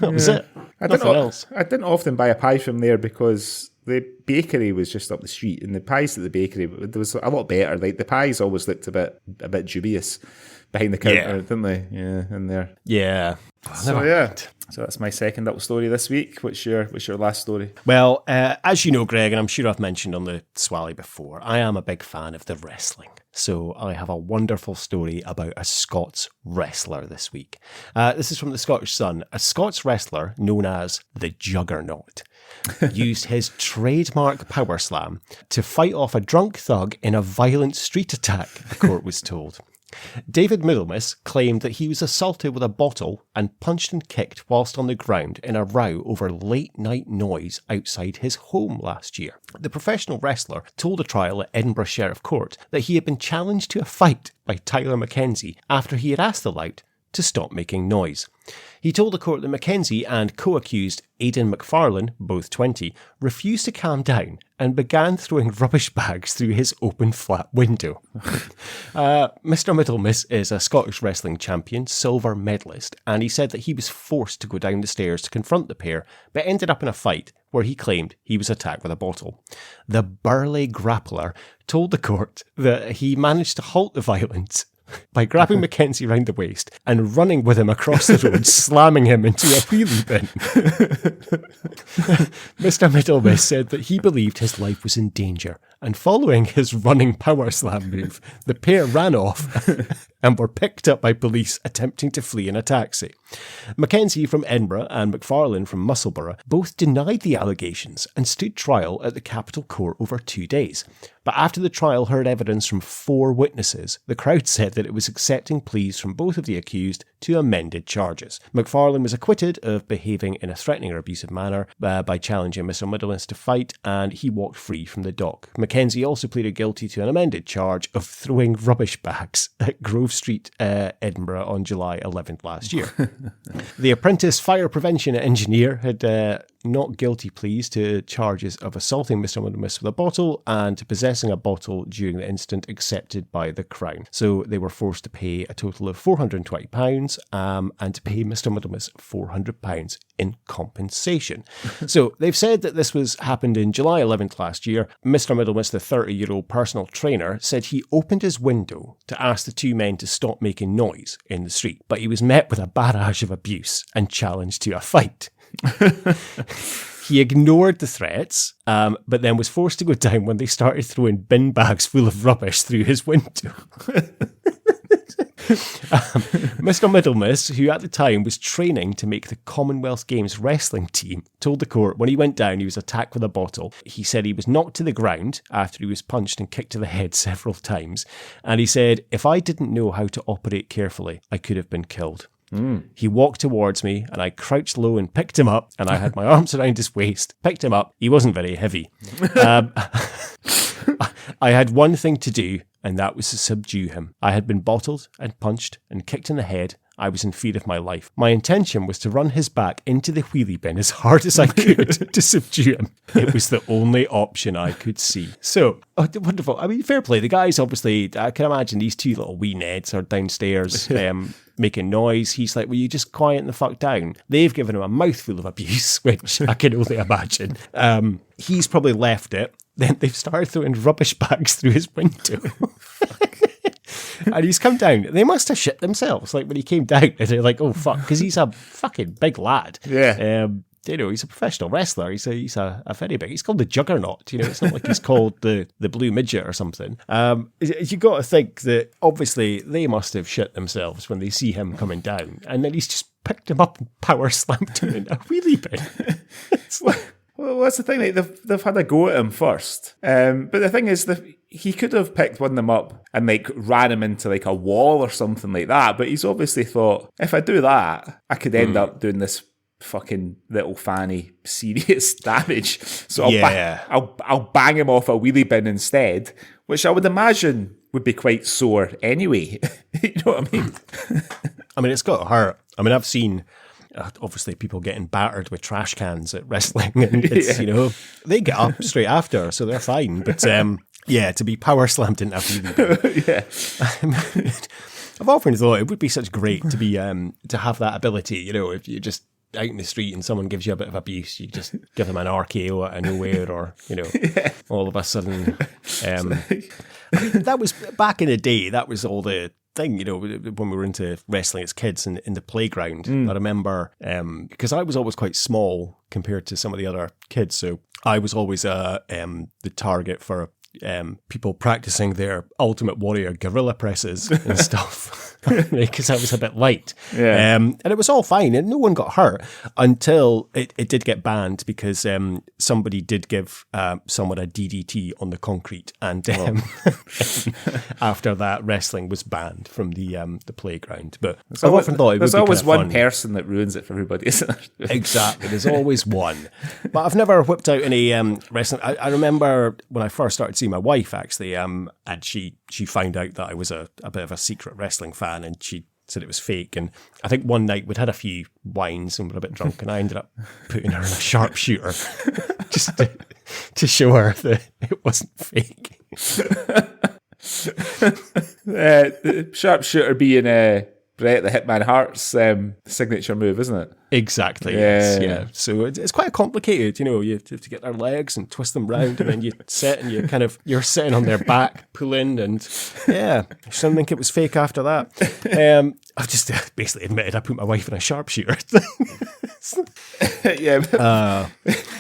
was it. Nothing else. I didn't often buy a pie from there because the bakery was just up the street, and the pies at the bakery, there was a lot better. Like the pies always looked a bit dubious, behind the counter, didn't they? Yeah, in there. Yeah. So that's my second little story this week. What's your last story? Well, as you know, Greg, and I'm sure I've mentioned on the Swally before, I am a big fan of the wrestling. So I have a wonderful story about a Scots wrestler this week. This is from the Scottish Sun. A Scots wrestler known as the Juggernaut used his trademark power slam to fight off a drunk thug in a violent street attack, the court was told. David Middlemiss claimed that he was assaulted with a bottle and punched and kicked whilst on the ground in a row over late-night noise outside his home last year. The professional wrestler told a trial at Edinburgh Sheriff Court that he had been challenged to a fight by Tyler Mackenzie after he had asked the lout to stop making noise. He told the court that Mackenzie and co-accused Aidan McFarlane, both 20, refused to calm down and began throwing rubbish bags through his open flat window. Mr. Middlemiss is a Scottish wrestling champion, silver medalist, and he said that he was forced to go down the stairs to confront the pair, but ended up in a fight where he claimed he was attacked with a bottle. The burly grappler told the court that he managed to halt the violence by grabbing Mackenzie round the waist and running with him across the road, slamming him into a wheelie bin. Mr. Middlemiss said that he believed his life was in danger, and following his running power slam move, the pair ran off and were picked up by police attempting to flee in a taxi. Mackenzie from Edinburgh and McFarlane from Musselburgh both denied the allegations and stood trial at the Capital Court over 2 days. But after the trial heard evidence from 4 witnesses, the crowd said that it was accepting pleas from both of the accused to amended charges. McFarlane was acquitted of behaving in a threatening or abusive manner by challenging Mr. Middlemiss to fight, and he walked free from the dock. Mackenzie also pleaded guilty to an amended charge of throwing rubbish bags at Grove Street, Edinburgh on July 11th last year. The apprentice fire prevention engineer had not guilty pleas to charges of assaulting Mr. Middlemiss with a bottle and to possessing a bottle during the incident accepted by the Crown. So they were forced to pay a total of £420 and to pay Mr. Middlemiss £400 in compensation. So they've said that this happened in July 11th last year. Mr. Middlemiss, the 30-year-old personal trainer, said he opened his window to ask the 2 men to stop making noise in the street, but he was met with a barrage of abuse and challenged to a fight. He ignored the threats, but then was forced to go down when they started throwing bin bags full of rubbish through his window. Mr. Middlemiss, who at the time was training to make the Commonwealth Games wrestling team, told the court when he went down he was attacked with a bottle. He said he was knocked to the ground after he was punched and kicked to the head several times. And he said, "If I didn't know how to operate carefully, I could have been killed." He walked towards me and I crouched low and picked him up, and I had my arms around his waist, picked him up. He wasn't very heavy. I had one thing to do, and that was to subdue him. I had been bottled and punched and kicked in the head. I was in fear of my life. My intention was to run his back into the wheelie bin as hard as I could to subdue him. It was the only option I could see. So, wonderful. I mean, fair play. The guys, obviously, I can imagine these 2 little wee Neds are downstairs making noise. He's like, will you just quieten the fuck down? They've given him a mouthful of abuse, which I can only imagine. He's probably left it. Then they've started throwing rubbish bags through his window. And he's come down. They must have shit themselves. Like when he came down, and they're like, "Oh fuck," because he's a fucking big lad. Yeah. He's a professional wrestler. He's a very big. He's called the Juggernaut. It's not like he's called the Blue Midget or something. You got to think that obviously they must have shit themselves when they see him coming down, and then he's just picked him up and power slammed him in a wheelie bin. It's like. Well, that's the thing. Like, they've had a go at him first, but the thing is, he could have picked one of them up and ran him into a wall or something like that. But he's obviously thought, if I do that, I could end up doing this fucking little fanny serious damage. So I'll bang him off a wheelie bin instead, which I would imagine would be quite sore anyway. You know what I mean? I mean, it's got to hurt. I mean, I've seen. Obviously, people getting battered with trash cans at wrestling, and it's, they get up straight after, so they're fine. But to be power slammed into a wheelie. I've often thought it would be such great to be to have that ability. If you're just out in the street and someone gives you a bit of abuse, you just give them an RKO out of nowhere, or all of a sudden. I mean, that was back in the day. That was all the thing, when we were into wrestling as kids in the playground. I remember, because I was always quite small compared to some of the other kids, so I was always the target for people practicing their Ultimate Warrior gorilla presses and stuff, because I was a bit light. And it was all fine, and no one got hurt until it did get banned, because somebody did give someone a DDT on the concrete, and after that, wrestling was banned from the playground. But I've often thought it would be always one fun. person that ruins it for everybody, isn't there? Exactly, there's always one. But I've never whipped out any wrestling. I remember when I first started seeing my wife, actually, and she found out that I was a bit of a secret wrestling fan, and she said it was fake. And I think one night we'd had a few wines and we were a bit drunk, and I ended up putting her in a sharpshooter just to show her that it wasn't fake. The sharpshooter being Bret the Hitman Hart's signature move, isn't it? Exactly. Yes. Yeah. So it's quite complicated. You have to get their legs and twist them round, and then you sit and you're sitting on their back, pulling, and I shouldn't think it was fake after that. I've just basically admitted I put my wife in a sharpshooter.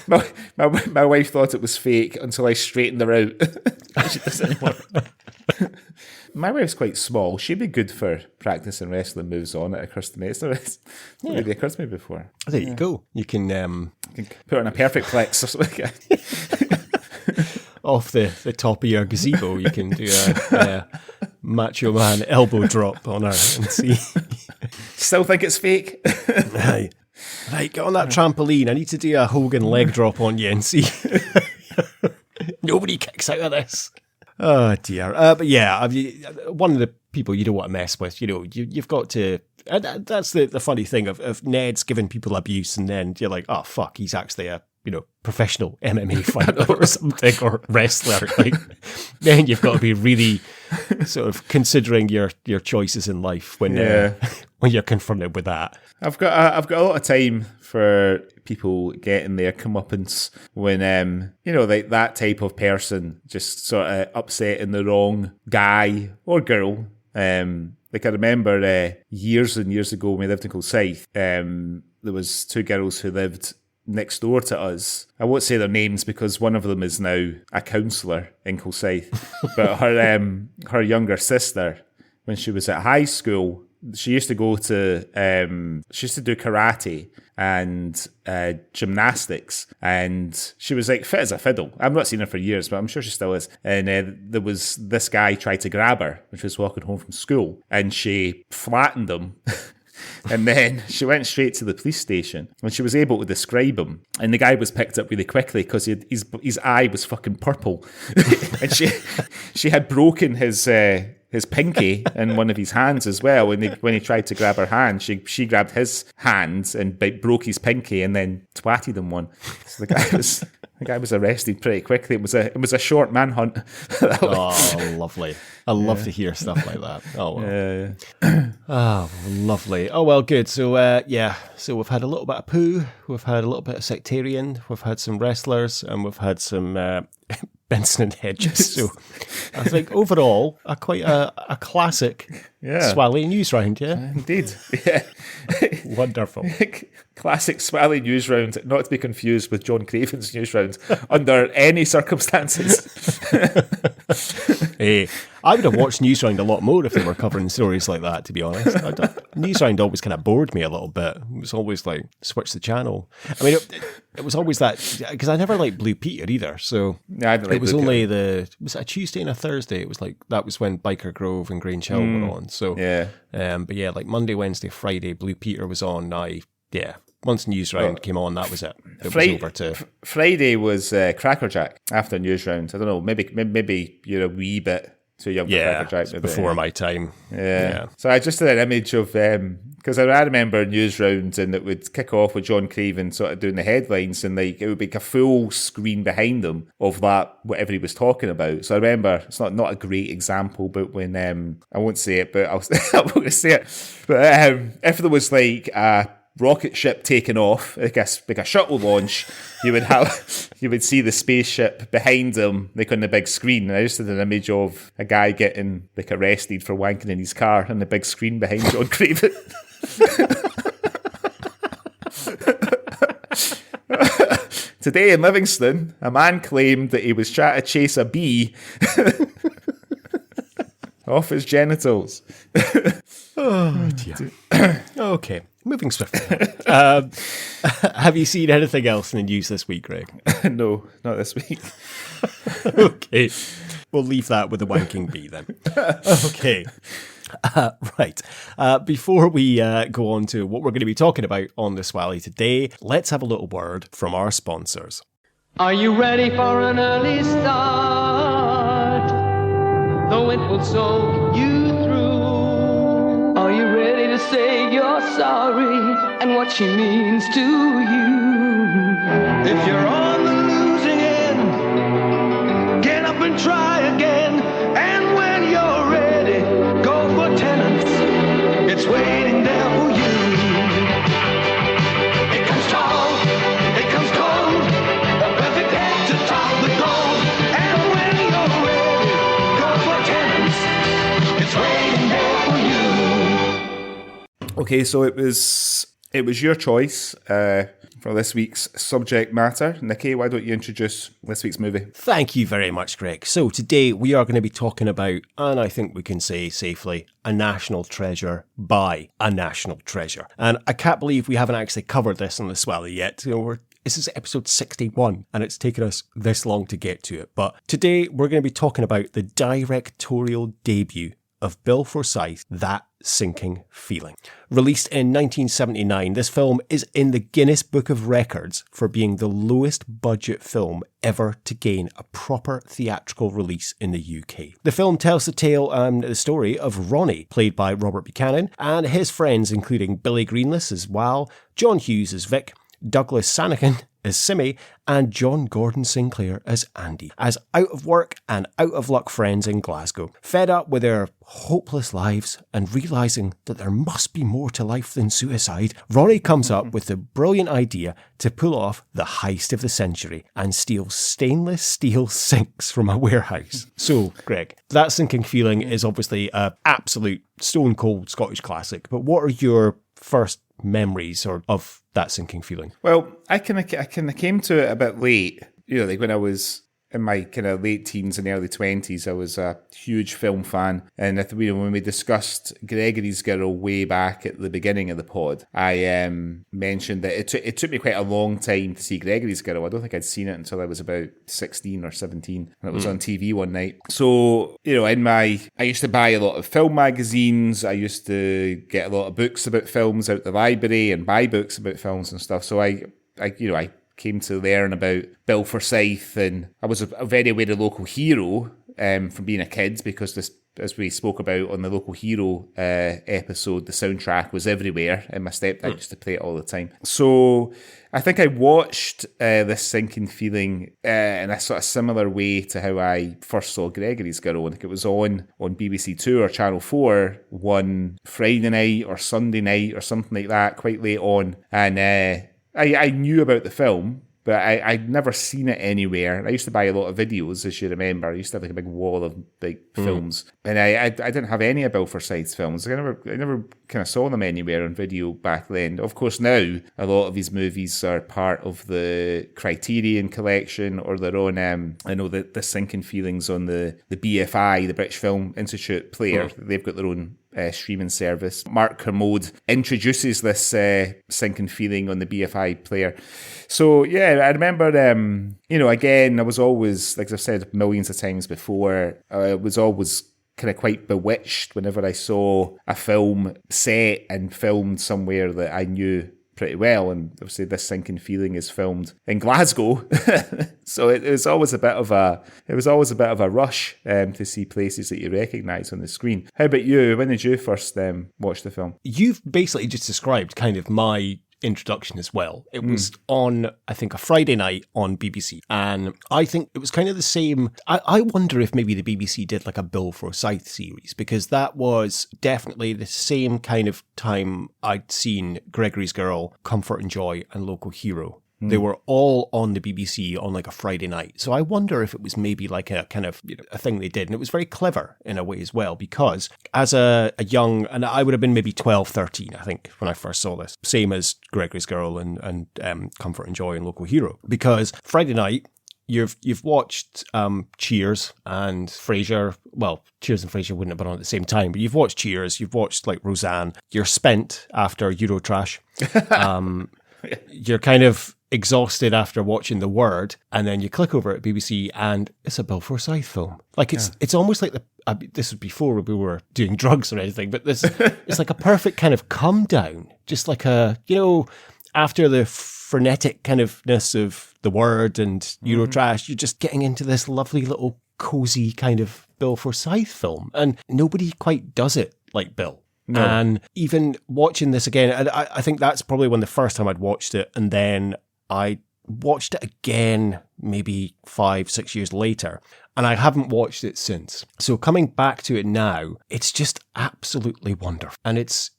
My wife thought it was fake until I straightened her out. She doesn't anymore. My wife's quite small. She'd be good for practicing wrestling moves on it. Occurs to me. It's not really occurred to me before. There you go. You can put her in a perfect plex or something. Off the top of your gazebo, you can do a Macho Man elbow drop on her and see. Still think it's fake? Right, get on that trampoline. I need to do a Hogan leg drop on you and see. Nobody kicks out of this. Oh dear. But yeah, one of the people you don't want to mess with, you've got to. That's the funny thing of Ned's giving people abuse, and then you're like, oh fuck, he's actually a professional MMA fighter or something, or wrestler. Like, then you've got to be really sort of considering your choices in life when you're confronted with that. I've got a lot of time for people getting their comeuppance when like that type of person just sort of upsetting the wrong guy or girl. Like I remember years and years ago when we lived in Culsith, there was two girls who lived next door to us. I won't say their names because one of them is now a counsellor in Culsith, but her younger sister, when she was at high school, she used to go to she used to do karate and gymnastics, and she was like fit as a fiddle. I've not seen her for years, but I'm sure she still is. And there was this guy tried to grab her when she was walking home from school, and she flattened him. And then she went straight to the police station when she was able to describe him. And the guy was picked up really quickly because his eye was fucking purple. And she had broken his pinky in one of his hands as well. When he tried to grab her hand, she grabbed his hand and broke his pinky and then twatted him one. So the guy was arrested pretty quickly. It was a short manhunt. Oh, lovely. I love to hear stuff like that. Oh, well. Oh, lovely. Oh, well, good. So, so we've had a little bit of poo, we've had a little bit of sectarian, we've had some wrestlers, and we've had some Benson and Hedges. So I think overall, quite a classic Swally news round, yeah? Indeed. Yeah. Wonderful. Classic Swally news round, not to be confused with John Craven's news round under any circumstances. Hey, I would have watched Newsround a lot more if they were covering stories like that, to be honest. Newsround always kind of bored me a little bit. It was always like, switch the channel. I mean, it was always that, because I never liked Blue Peter either. So it was only was it a Tuesday and a Thursday? It was like, that was when Biker Grove and Grange Hill were on. So, but yeah, like Monday, Wednesday, Friday, Blue Peter was on. Once Newsround came on, that was it. It was over to... Friday was Crackerjack after Newsround. I don't know, maybe you're a wee bit too young for Crackerjack. Before my time. Yeah. So I just had an image of... because I remember Newsround, and it would kick off with John Craven sort of doing the headlines, and like it would be like a full screen behind them of that, whatever he was talking about. So I remember, it's not a great example, but when... I won't say it, but I'm not going to say it. But if there was like rocket ship taking off, like a shuttle launch, you would see the spaceship behind him, like on the big screen. And I just had an image of a guy getting like arrested for wanking in his car on the big screen behind John Craven. Today in Livingston, a man claimed that he was trying to chase a bee off his genitals. Oh, dear. Okay, moving swiftly. Have you seen anything else in the news this week, Greg? No, not this week. Okay, we'll leave that with the wanking bee then. Okay. Right. Before we go on to what we're going to be talking about on the Swally today, let's have a little word from our sponsors. Are you ready for an early start? Though it will soak you through. Are you ready to say you're sorry and what she means to you? If you're on the losing end, get up and try again. And when you're ready, go for tenants. It's waiting there for you. It comes tall, it comes cold, a perfect head to top the gold. And when you're ready, go for tenants. It's waiting there for you. Okay, so it was your choice for this week's subject matter. Nicky, why don't you introduce this week's movie? Thank you very much, Greg. So today we are going to be talking about, and I think we can say safely, a national treasure by a national treasure. And I can't believe we haven't actually covered this on the Swally yet. This is episode 61, and it's taken us this long to get to it. But today we're going to be talking about the directorial debut of Bill Forsyth, That Sinking Feeling. Released in 1979, this film is in the Guinness Book of Records for being the lowest budget film ever to gain a proper theatrical release in the UK. The film tells the tale and the story of Ronnie, played by Robert Buchanan, and his friends including Billy Greenless as Wal, John Hughes as Vic, Douglas Sanakin as Simmy, and John Gordon Sinclair as Andy, as out of work and out of luck friends in Glasgow. Fed up with their hopeless lives and realising that there must be more to life than suicide, Ronnie comes up with the brilliant idea to pull off the heist of the century and steal stainless steel sinks from a warehouse. So, Greg, That Sinking Feeling is obviously an absolute stone cold Scottish classic, but what are your first memories of That Sinking Feeling? Well, I kind of came to it a bit late. Like when I was in my kind of late teens and early 20s, I was a huge film fan. And when we discussed Gregory's Girl way back at the beginning of the pod, I mentioned that it took me quite a long time to see Gregory's Girl. I don't think I'd seen it until I was about 16 or 17, and it was on TV one night. So, I used to buy a lot of film magazines. I used to get a lot of books about films out the library and buy books about films and stuff. So I came to learn about Bill Forsyth, and I was very aware of Local Hero from being a kid, because this, as we spoke about on the Local Hero episode, the soundtrack was everywhere, and my stepdad used to play it all the time. So I think I watched This Sinking Feeling in a sort of similar way to how I first saw Gregory's Girl. I think it was on BBC 2 or Channel 4 one Friday night or Sunday night or something like that, quite late on, and I knew about the film, but I'd never seen it anywhere. I used to buy a lot of videos, as you remember. I used to have like a big wall of big films, and I didn't have any of Bill Forsyth's films. I never kind of saw them anywhere on video back then. Of course, now a lot of his movies are part of the Criterion collection, or their own. I know that The Sinking Feelings on the BFI, the British Film Institute player. They've got their own streaming service. Mark Kermode introduces this Sinking Feeling on the BFI player. So yeah, I remember, again, I was always, like I've said millions of times before, I was always kind of quite bewitched whenever I saw a film set and filmed somewhere that I knew pretty well, and obviously This Sinking Feeling is filmed in Glasgow, so it was always a bit of a rush to see places that you recognise on the screen. How about you? When did you first watch the film? You've basically just described kind of my introduction as well. It was on, I think, a Friday night on BBC. And I think it was kind of the same. I wonder if maybe the BBC did like a Bill Forsyth series, because that was definitely the same kind of time I'd seen Gregory's Girl, Comfort and Joy, and Local Hero. They were all on the BBC on like a Friday night. So I wonder if it was maybe like a kind of, a thing they did. And it was very clever in a way as well, because as a young, and I would have been maybe 12, 13, I think, when I first saw this. Same as Gregory's Girl and Comfort and Joy and Local Hero. Because Friday night, you've watched Cheers and Frasier. Well, Cheers and Frasier wouldn't have been on at the same time, but you've watched Cheers, you've watched like Roseanne. You're spent after Eurotrash. You're kind of exhausted after watching The Word, and then you click over at BBC and it's a Bill Forsyth film. Like it's almost like this was before we were doing drugs or anything, but this it's like a perfect kind of come down, just like a, after the frenetic kind ofness of The Word and Eurotrash, you're just getting into this lovely little cozy kind of Bill Forsyth film, and nobody quite does it like Bill. No. And even watching this again, I think that's probably when the first time I'd watched it, and then I watched it again maybe 5-6 years later, and I haven't watched it since. So coming back to it now, it's just absolutely wonderful. And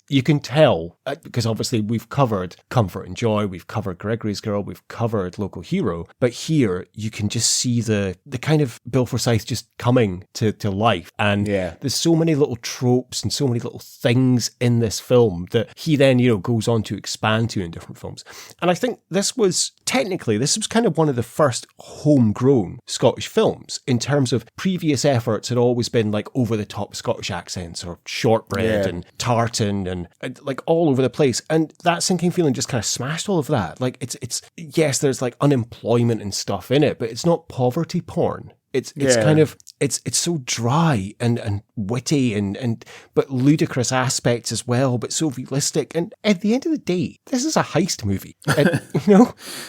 you can tell, because obviously we've covered Comfort and Joy, we've covered Gregory's Girl, we've covered Local Hero, but here you can just see the kind of Bill Forsyth just coming to life. And there's so many little tropes and so many little things in this film that he then, goes on to expand to in different films. And I think this was kind of one of the first homegrown Scottish films. In terms of previous efforts had always been like over the top Scottish accents or shortbread and tartan and like all over the place. And that Sinking Feeling just kind of smashed all of that. Like it's yes, there's like unemployment and stuff in it, but it's not poverty porn. It's kind of it's so dry and witty and but ludicrous aspects as well, but so realistic. And at the end of the day, this is a heist movie. And,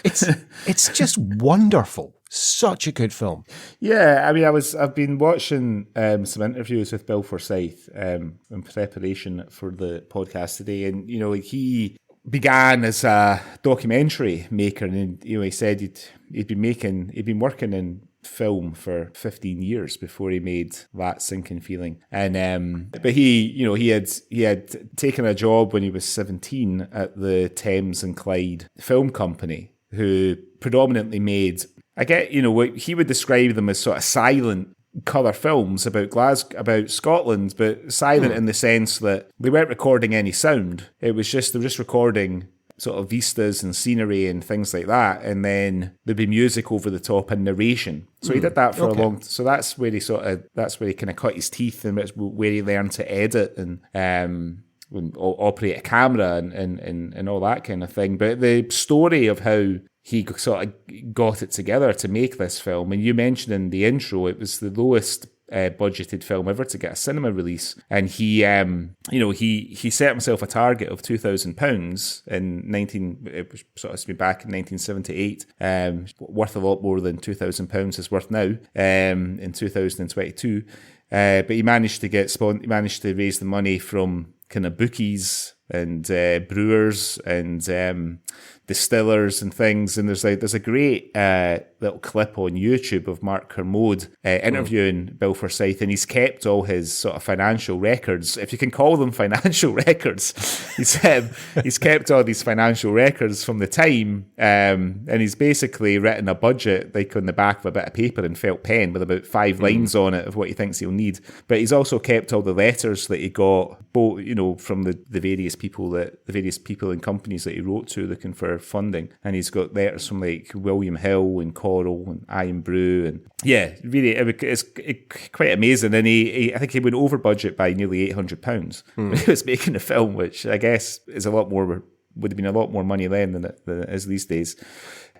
it's just wonderful. Such a good film. Yeah, I mean, I've been watching some interviews with Bill Forsyth in preparation for the podcast today, and he began as a documentary maker, and he said he'd been working in film for 15 years before he made That Sinking Feeling. And but he had taken a job when he was 17 at the Thames and Clyde Film Company, who predominantly made, I get, what he would describe them as sort of silent colour films about Scotland, but silent in the sense that they weren't recording any sound. They were just recording sort of vistas and scenery and things like that, and then there'd be music over the top and narration. So he did that for a long. So that's where he kind of cut his teeth, and where he learned to edit and operate a camera and all that kind of thing. But the story of how he sort of got it together to make this film, and you mentioned in the intro, it was the lowest budgeted film ever to get a cinema release, and he set himself a target of £2,000 back in 1978, worth a lot more than £2,000 is worth now in 2022. But he managed to raise the money from kind of bookies and brewers and distillers and things, and there's a great little clip on YouTube of Mark Kermode interviewing Bill Forsyth, and he's kept all his sort of financial records, if you can call them financial records. He's kept all these financial records from the time, and he's basically written a budget like on the back of a bit of paper in felt pen with about 5 lines on it of what he thinks he'll need. But he's also kept all the letters that he got, both from the various people and companies that he wrote to looking for funding, and he's got letters from like William Hill and Coral and Iron Brew, and really it's quite amazing. And I think he went over budget by nearly £800 when he was making the film, which I guess would have been a lot more money then than it is these days.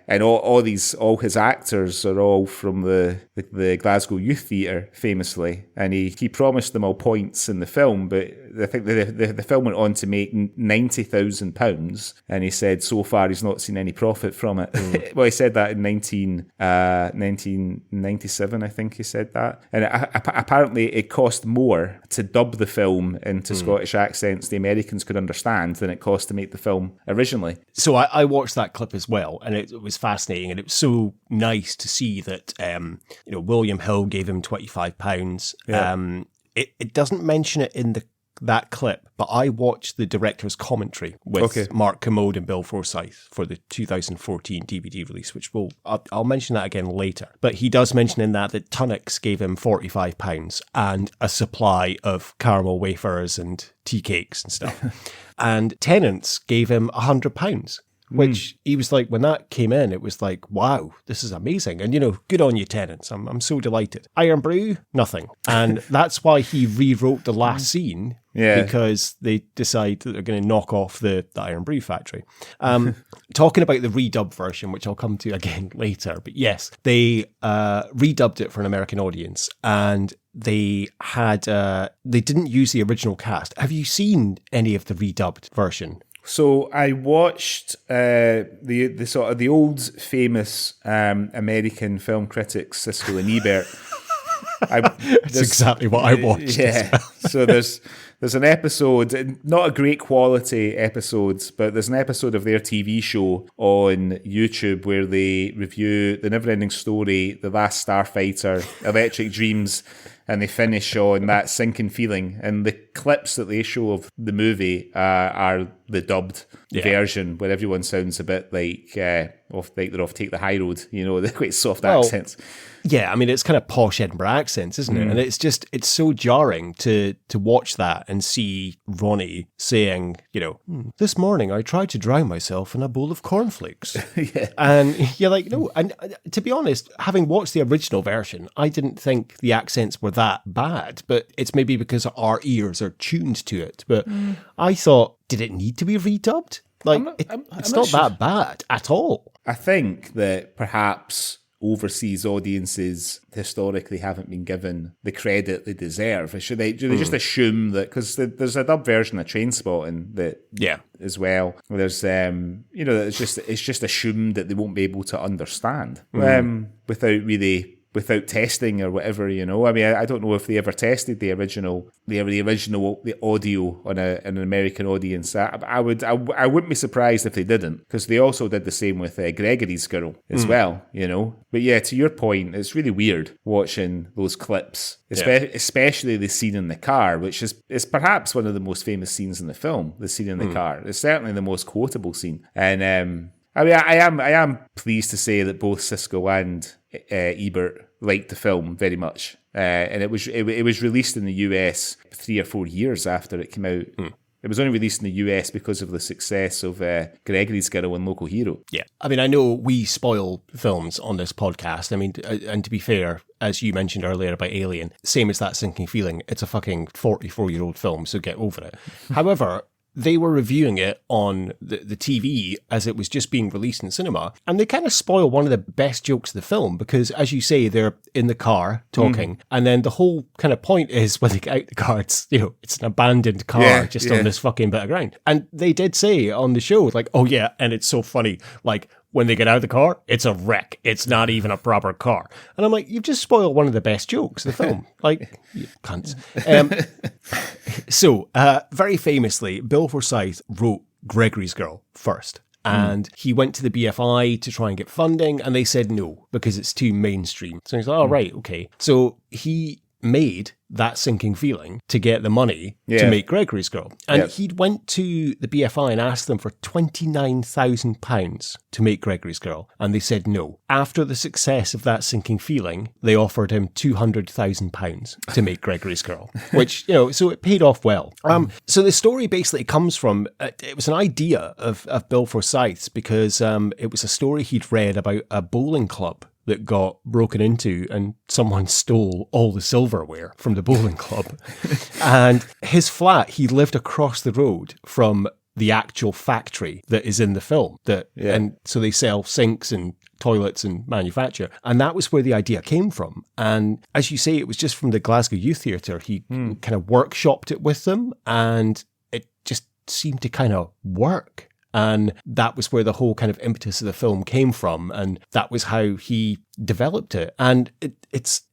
And all his actors are all from the Glasgow Youth Theatre, famously. And he promised them all points in the film, but I think the film went on to make £90,000, and he said so far he's not seen any profit from it. Well, he said that in 1997, I think he said that. And apparently it cost more to dub the film into Scottish accents the Americans could understand than it cost to make the film originally. So I watched that clip as well, and it was fascinating, and it was so nice to see that William Hill gave him £25. Yeah. It doesn't mention it in that clip, but I watched the director's commentary with Mark Commode and Bill Forsyth for the 2014 DVD release, which I'll mention that again later. But he does mention in that Tunnocks gave him £45 and a supply of caramel wafers and tea cakes and stuff. And Tennant's gave him £100. Which he was like, when that came in, it was like, wow, this is amazing. And, good on you, Tennants. I'm so delighted. Iron Brew, nothing. And that's why he rewrote the last scene, because they decide that they're going to knock off the Iron Brew factory. Talking about the redub version, which I'll come to again later. But yes, they redubbed it for an American audience, and they didn't use the original cast. Have you seen any of the redubbed version? So I watched the sort of the old famous American film critics Siskel and Ebert. That's exactly what I watched. Yeah. So there's an episode, not a great quality episode, but there's an episode of their TV show on YouTube where they review The Neverending Story, The Last Starfighter, Electric Dreams, and they finish on That Sinking Feeling. And the clips that they show of the movie are the dubbed version, where everyone sounds a bit like they're off Take the High Road, they're quite soft accents. Yeah, I mean, it's kind of posh Edinburgh accents, isn't it? And it's so jarring to watch that and see Ronnie saying, this morning I tried to drown myself in a bowl of cornflakes. And you're like, no. And to be honest, having watched the original version, I didn't think the accents were that bad, but it's maybe because our ears are tuned to it. But I thought, did it need to be redubbed? It's not that bad at all. I think that perhaps overseas audiences historically haven't been given the credit they deserve. Do they just assume that, because there's a dub version of Trainspotting that as well. There's it's just assumed that they won't be able to understand without testing or whatever, I mean, I don't know if they ever tested the original audio on an American audience. I wouldn't be surprised if they didn't, because they also did the same with Gregory's Girl as well, But yeah, to your point, it's really weird watching those clips, especially the scene in the car, which is perhaps one of the most famous scenes in the film. The scene in the car, it's certainly the most quotable scene, and I mean, I am pleased to say that both Siskel and Ebert liked the film very much, and it was released in the US 3 or 4 years after it came out. It was only released in the US because of the success of Gregory's Girl and Local Hero. Yeah, I mean, I know we spoil films on this podcast. I mean, and to be fair, as you mentioned earlier about Alien, same as That Sinking Feeling, it's a fucking 44-year-old film, so get over it. However, they were reviewing it on the TV as it was just being released in cinema, and they kind of spoil one of the best jokes of the film, because, as you say, they're in the car talking, and then the whole kind of point is when they get out the car, it's an abandoned car on this fucking bit of ground. And they did say on the show, like, oh yeah, and it's so funny, like, when they get out of the car, it's a wreck. It's not even a proper car. And I'm like, you've just spoiled one of the best jokes of the film. Like, you cunts. So, very famously, Bill Forsyth wrote Gregory's Girl first. And he went to the BFI to try and get funding, and they said no, because it's too mainstream. So he's like, oh, right, okay. So he made That Sinking Feeling to get the money to make Gregory's Girl. And he'd went to the BFI and asked them for £29,000 to make Gregory's Girl, and they said no. After the success of That Sinking Feeling, they offered him £200,000 to make Gregory's Girl, which, so it paid off well. So the story basically comes from, it was an idea of Bill Forsyth's, because it was a story he'd read about a bowling club that got broken into and someone stole all the silverware from the bowling club. And his flat, he lived across the road from the actual factory that is in the film. And so they sell sinks and toilets and manufacture. And that was where the idea came from. And as you say, it was just from the Glasgow Youth Theatre. He kind of workshopped it with them, and it just seemed to kind of work. And that was where the whole kind of impetus of the film came from. And that was how he developed it. And it's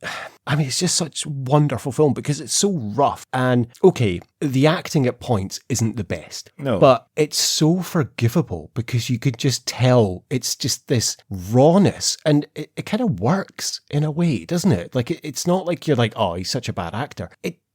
just such a wonderful film because it's so rough. And okay, the acting at points isn't the best. No. But it's so forgivable because you could just tell it's just this rawness. And it kind of works in a way, doesn't it? Like, it's not like you're like, oh, he's such a bad actor.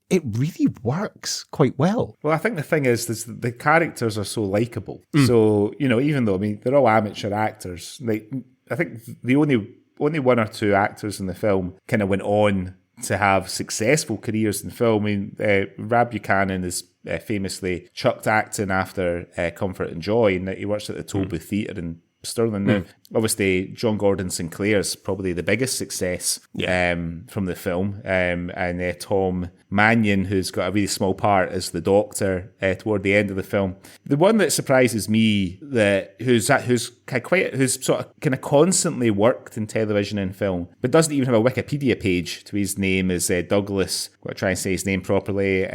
It really works quite well. Well, I think the thing is the characters are so likeable. So, even though, they're all amateur actors, I think the only one or two actors in the film kind of went on to have successful careers in film. Rob Buchanan is famously chucked acting after Comfort and Joy, and he works at the Tollbooth Theatre in Stirling now. Obviously, John Gordon Sinclair's probably the biggest success from the film, and Tom Mannion, who's got a really small part as the Doctor toward the end of the film. The one that surprises me, who's sort of kind of constantly worked in television and film, but doesn't even have a Wikipedia page to his name, is Douglas. I've got to try and say his name properly.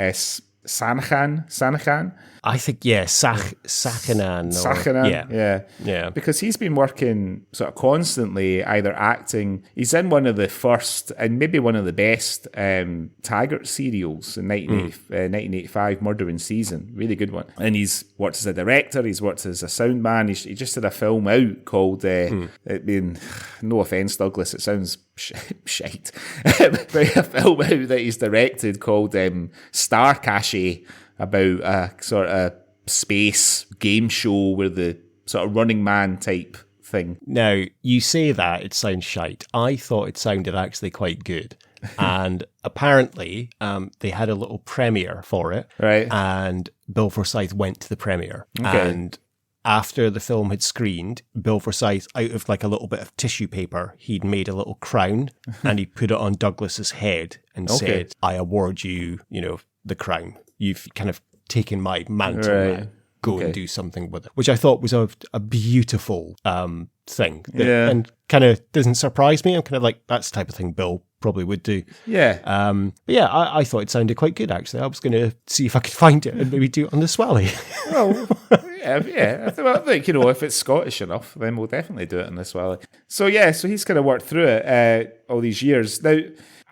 Sanahan. I think, Sacchanan. Sacchanan, yeah. Because he's been working sort of constantly, either acting. He's in one of the first and maybe one of the best Taggart serials in 1985, Murder in Season. Really good one. And he's worked as a director, he's worked as a sound man. He just had a film out called, no offence, Douglas, it sounds shite, but a film out that he's directed called Star Cache, about a sort of space game show where the sort of Running Man type thing. Now, you say that, it sounds shite. I thought it sounded actually quite good. And apparently, they had a little premiere for it. Right. And Bill Forsyth went to the premiere. Okay. And after the film had screened, Bill Forsyth, out of like a little bit of tissue paper, he'd made a little crown and he put it on Douglas's head and said, I award you, the crown. You've kind of taken my mantle, right. Go and do something with it, which I thought was a beautiful thing. And kind of doesn't surprise me. I'm kind of like, that's the type of thing Bill probably would do. Yeah. But yeah, I thought it sounded quite good, actually. I was going to see if I could find it and maybe do it on the Swally. Well, yeah. I think, if it's Scottish enough, then we'll definitely do it on the Swally. So he's kind of worked through it all these years. Now,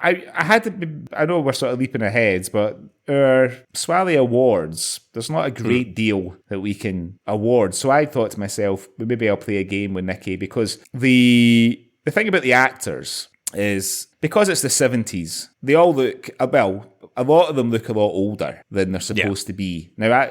I know we're sort of leaping ahead, but our Swally Awards, there's not a great deal that we can award. So I thought to myself, maybe I'll play a game with Nikki, because the thing about the actors is, because it's the 70s, they all look, a lot of them look a lot older than they're supposed to be. Now,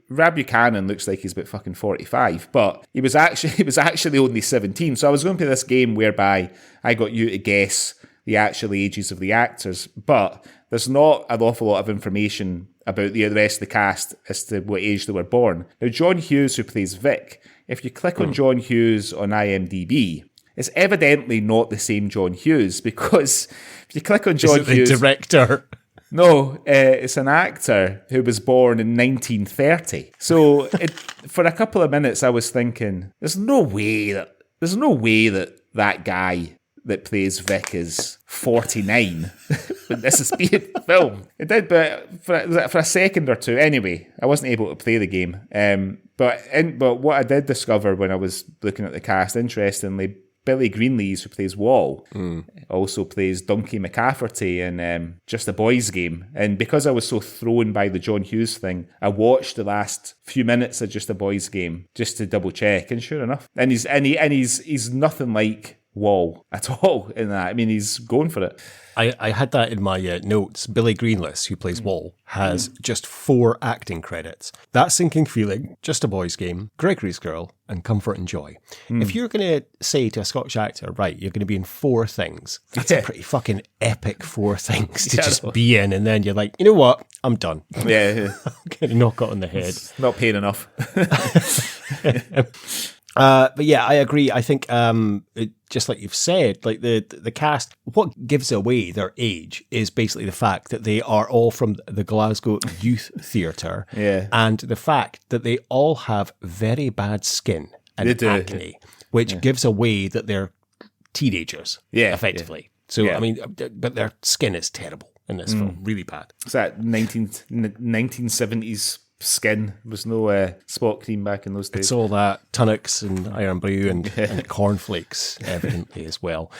Rob Buchanan looks like he's about fucking 45, but he was actually only 17. So I was going to play this game whereby I got you to guess the actual ages of the actors, but there's not an awful lot of information about the rest of the cast as to what age they were born. Now, John Hughes, who plays Vic, if you click on John Hughes on IMDb, it's evidently not the same John Hughes, because if you click on John Hughes... the director? No, it's an actor who was born in 1930. So for a couple of minutes I was thinking, there's no way that guy that plays Vic is 49 when this is being filmed. It did, but for a second or two. Anyway, I wasn't able to play the game. But what I did discover when I was looking at the cast, interestingly, Billy Greenless, who plays Wall, also plays Donkey McCafferty in Just a Boys Game. And because I was so thrown by the John Hughes thing, I watched the last few minutes of Just a Boys Game just to double check. And sure enough, he's nothing like Wall at all in that. I mean, he's going for it. I had that in my notes. Billy Greenless, who plays Wall, has just 4 acting credits. That Sinking Feeling, Just a Boys Game, Gregory's Girl, and Comfort and Joy. If you're going to say to a Scottish actor, right, you're going to be in 4 things, that's a pretty fucking epic 4 things to just be in, and then you're like, you know what, I'm done. Yeah. I'm going to knock it on the head. It's not paying enough. But yeah, I agree. I think, just like you've said, like the cast, what gives away their age is basically the fact that they are all from the Glasgow Youth Theatre. Yeah. And the fact that they all have very bad skin and acne, which gives away that they're teenagers, effectively. So, I mean, but their skin is terrible in this film, really bad. It's that 1970s skin. There was no spot cream back in those days. It's all that Tunnocks and Iron Brew and cornflakes, evidently, as well.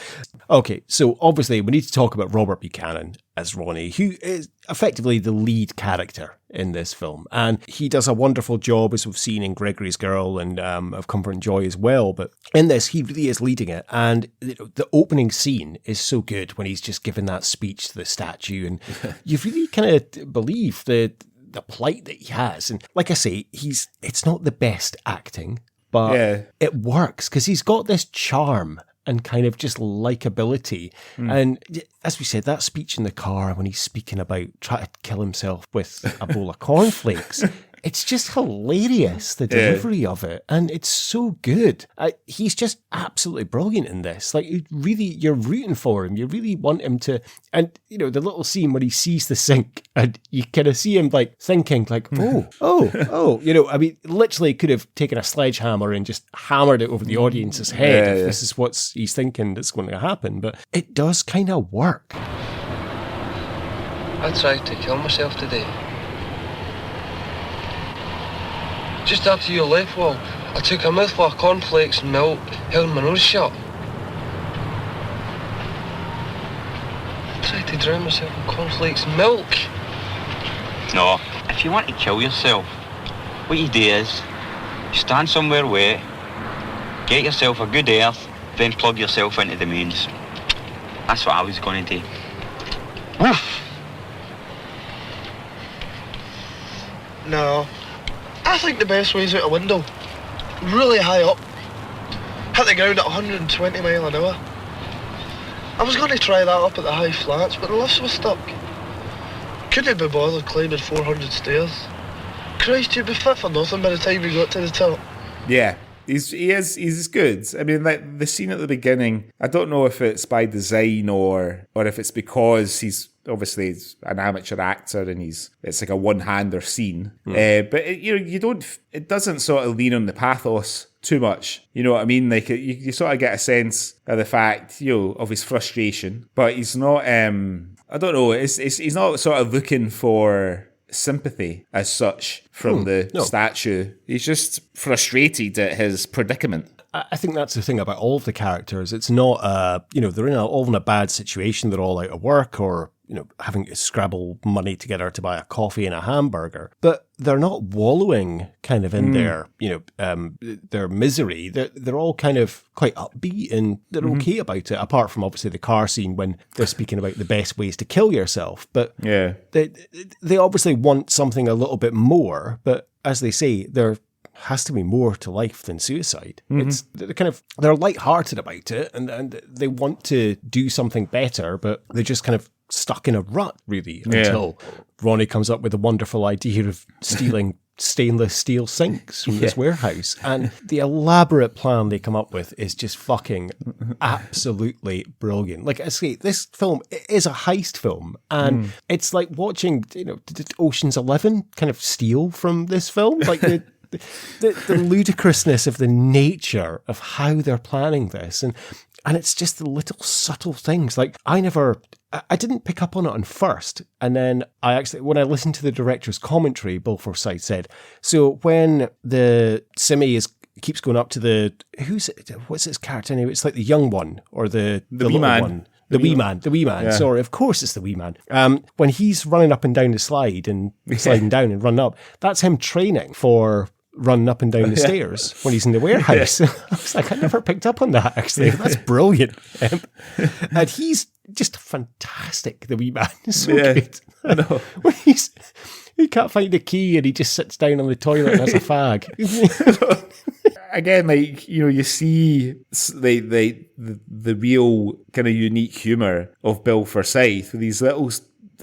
Okay, so obviously we need to talk about Robert Buchanan as Ronnie, who is effectively the lead character in this film. And he does a wonderful job, as we've seen in Gregory's Girl and of Comfort and Joy as well. But in this, he really is leading it. And the opening scene is so good when he's just giving that speech to the statue. And you really kind of believe the plight that he has. And like I say, it's not the best acting, but it works because he's got this charm and kind of just likability. And as we said, that speech in the car when he's speaking about trying to kill himself with a bowl of cornflakes, it's just hilarious, the delivery of it. And it's so good. He's just absolutely brilliant in this. Like, you're rooting for him. You really want him to. And, you know, the little scene where he sees the sink and you kind of see him like thinking like, oh, you know, I mean, literally could have taken a sledgehammer and just hammered it over the audience's head if this is what he's thinking that's going to happen. But it does kind of work. I tried to kill myself today. Just after you left, Wal, I took a mouthful of cornflakes and milk, held my nose shut. I tried to drown myself in cornflakes and milk. No, if you want to kill yourself, what you do is, you stand somewhere wet, get yourself a good earth, then plug yourself into the mains. That's what I was going to do. Woof! No. I think the best way is out a window. Really high up. Hit the ground at 120 mile an hour. I was going to try that up at the high flats, but the lifts was stuck. Couldn't be bothered climbing 400 stairs. Christ, you'd be fit for nothing by the time we got to the top. Yeah. He's good. I mean, like the scene at the beginning, I don't know if it's by design or if it's because he's obviously an amateur actor and it's like a one-hander scene. But it doesn't sort of lean on the pathos too much. You know what I mean? Like you sort of get a sense of the fact, of his frustration, but he's not. I don't know. He's not sort of looking for sympathy as such from the statue. He's just frustrated at his predicament. I think that's the thing about all of the characters. It's not, they're all in a bad situation. They're all out of work or, having to scrabble money together to buy a coffee and a hamburger. But they're not wallowing kind of in their misery. They're all kind of quite upbeat and they're okay about it, apart from obviously the car scene when they're speaking about the best ways to kill yourself. But they obviously want something a little bit more. But as they say, there has to be more to life than suicide. They're lighthearted about it and they want to do something better, but they're just kind of stuck in a rut, really, until Ronnie comes up with a wonderful idea of stealing stainless steel sinks from this warehouse. And the elaborate plan they come up with is just fucking absolutely brilliant. Like I say, this film is a heist film, and it's like watching, did Ocean's 11 kind of steal from this film? Like the ludicrousness of the nature of how they're planning this. And it's just the little subtle things. Like I didn't pick up on it first. And then when I listened to the director's commentary, Bill Forsyth said, so when the Simi keeps going up to what's his character name? It's like the young one or the wee man. One. The wee man. Yeah. Sorry, of course it's the wee man. When he's running up and down the slide and sliding down and running up, that's him training for running up and down the stairs when he's in the warehouse. I was like, I never picked up on that, actually. That's brilliant. And he's just fantastic, the wee man. So good. I know. When he can't find the key and he just sits down on the toilet and has a fag. Again, like, you see the real kind of unique humour of Bill Forsyth with these little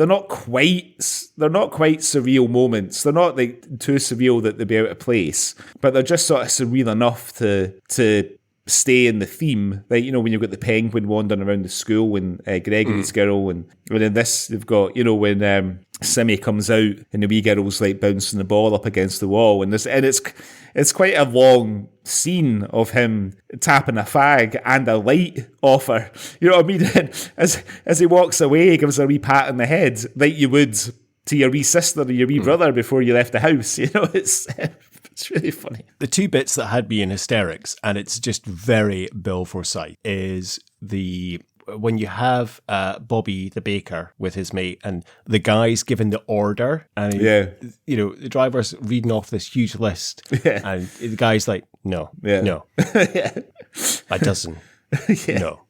quite surreal moments. They're not like too surreal that they'd be out of place, but they're just sort of surreal enough to stay in the theme. Like, you know, when you've got the penguin wandering around the school and Gregory's girl, and in this you've got, you know, when Simmy comes out and the wee girl's like bouncing the ball up against the wall, and it's quite a long scene of him tapping a fag and a light off her. You know what I mean? And as he walks away, he gives her a wee pat on the head, like you would to your wee sister or your wee brother before you left the house. You know, it's really funny. The two bits that had me in hysterics, and it's just very Bill Forsyth, is when you have Bobby the baker with his mate, and the guy's giving the order, and you know, the driver's reading off this huge list, and the guy's like, no, that doesn't, no.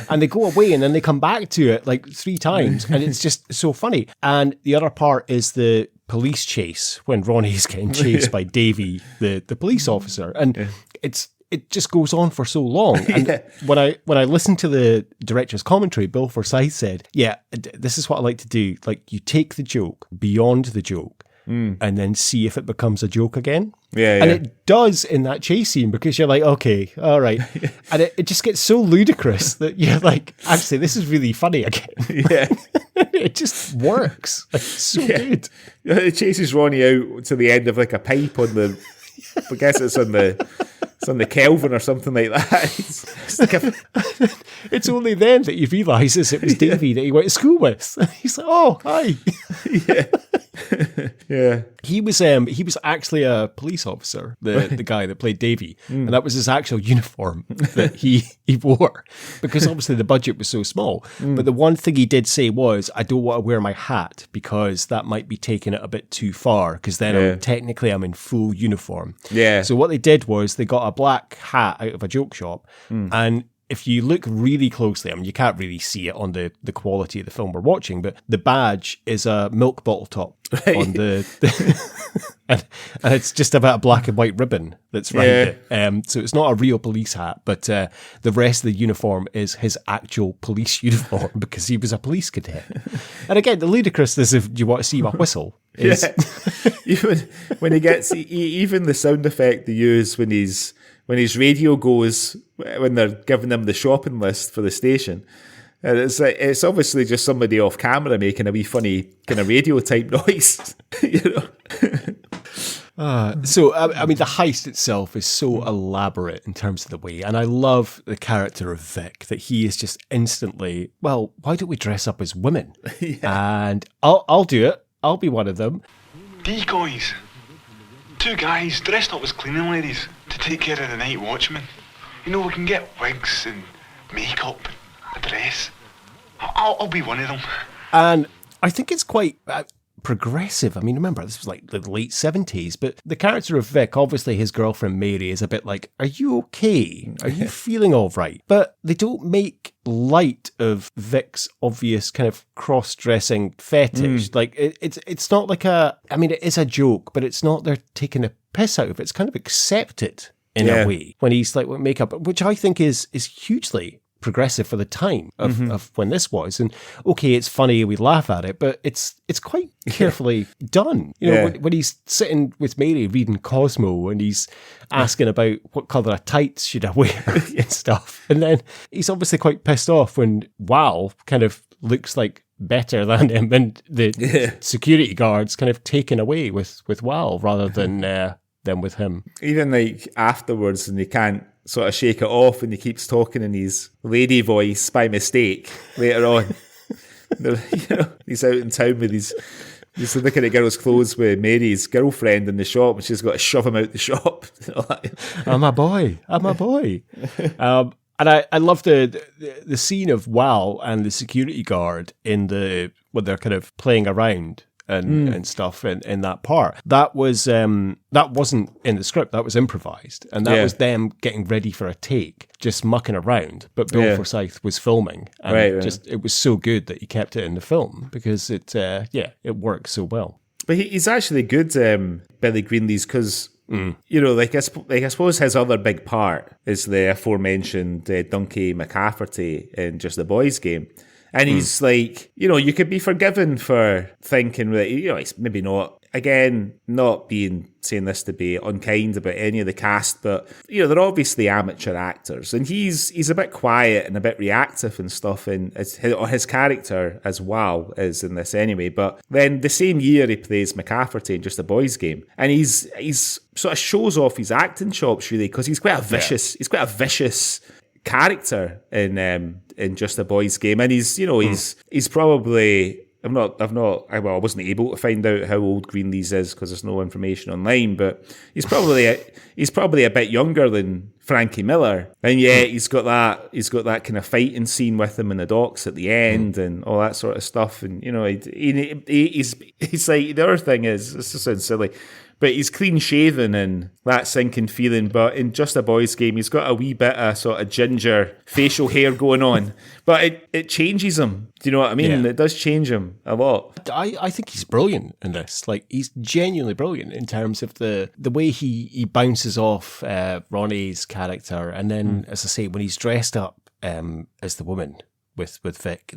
And they go away and then they come back to it like 3 times, and it's just so funny. And the other part is the police chase when Ronnie's getting chased by Davey, the police officer, and it just goes on for so long. And when I listened to the director's commentary, Bill Forsyth said, this is what I like to do. Like, you take the joke beyond the joke and then see if it becomes a joke again. And it does in that chase scene, because you're like, okay, all right. And it just gets so ludicrous that you're like, actually, this is really funny again. It just works. Like, it's so good. It chases Ronnie out to the end of like a pipe on the, I guess it's on the Kelvin or something like that. It's like it's only then that he realises it was Davey that he went to school with. He's like, oh, hi. He was actually a police officer, the guy that played Davey, and that was his actual uniform that he wore, because obviously the budget was so small. But the one thing he did say was, I don't want to wear my hat because that might be taking it a bit too far, because then I'm in full uniform. So what they did was they got a black hat out of a joke shop, and if you look really closely, I mean, you can't really see it on the quality of the film we're watching, but the badge is a milk bottle top on the and it's just about a black and white ribbon that's around it. So it's not a real police hat, but the rest of the uniform is his actual police uniform, because he was a police cadet. And again, the ludicrousness of, do you want to see my whistle? Even when he gets, even the sound effect they use when his radio goes, when they're giving him the shopping list for the station, and it's obviously just somebody off camera making a wee funny kind of radio type noise, you know. So I mean, the heist itself is so elaborate in terms of the way, and I love the character of Vic, that he is just instantly, well, why don't we dress up as women? And I'll do it. I'll be one of them. Decoys. 2 guys dressed up as cleaning ladies to take care of the night watchman. You know, we can get wigs and makeup and a dress. I'll be one of them. And I think it's quite progressive. I mean, remember, this was like the late 70s, but the character of Vic, obviously his girlfriend Mary, is a bit like, are you okay? Are you feeling all right? But they don't make light of Vic's obvious kind of cross-dressing fetish. Like, it's not like I mean, it is a joke, but it's not they're taking a piss out of it. It's kind of accepted in a way when he's like with makeup, which I think is hugely progressive for the time of when this was. And okay, it's funny, we laugh at it, but it's quite carefully done. You know, when he's sitting with Mary reading Cosmo and he's asking about what colour of tights should I wear and stuff, and then he's obviously quite pissed off when Wal kind of looks like better than him, and the security guards kind of taken away with Wal rather than with him. Even like afterwards, and he can't sort of shake it off, and he keeps talking in his lady voice by mistake later on. You know, he's out in town with he's looking at girls' clothes with Mary's girlfriend in the shop, and she's got to shove him out the shop. I'm a boy. And I love the scene of Wal and the security guard when they're kind of playing around and stuff in that part. That wasn't in the script. That was improvised, and that was them getting ready for a take, just mucking around. But Bill Forsyth was filming, and it was so good that he kept it in the film, because it works so well. But he's actually good, Billy Greenless, because you know, I suppose his other big part is the aforementioned Donkey McCafferty in Just the Boys Game. And he's like, you could be forgiven for thinking that, he's maybe not, again, not saying this to be unkind about any of the cast, but, they're obviously amateur actors. And he's a bit quiet and a bit reactive and stuff, and his character as well is in this anyway. But then the same year he plays McCafferty in Just a Boys Game. And he's sort of shows off his acting chops, really, because he's quite a vicious character in Just a Boys Game. And he's probably... I wasn't able to find out how old Greenlees is because there's no information online, but he's probably a bit younger than Frankie Miller, and yet he's got that kind of fighting scene with him in the docks at the end and all that sort of stuff. And he's like, the other thing is, this sounds silly, but he's clean shaven and that sinking feeling. But in Just a Boys Game, he's got a wee bit of sort of ginger facial hair going on. But it changes him. Do you know what I mean? Yeah. It does change him a lot. I think he's brilliant in this. Like, he's genuinely brilliant in terms of the way he bounces off Ronnie's character. And then, as I say, when he's dressed up as the woman with Vic,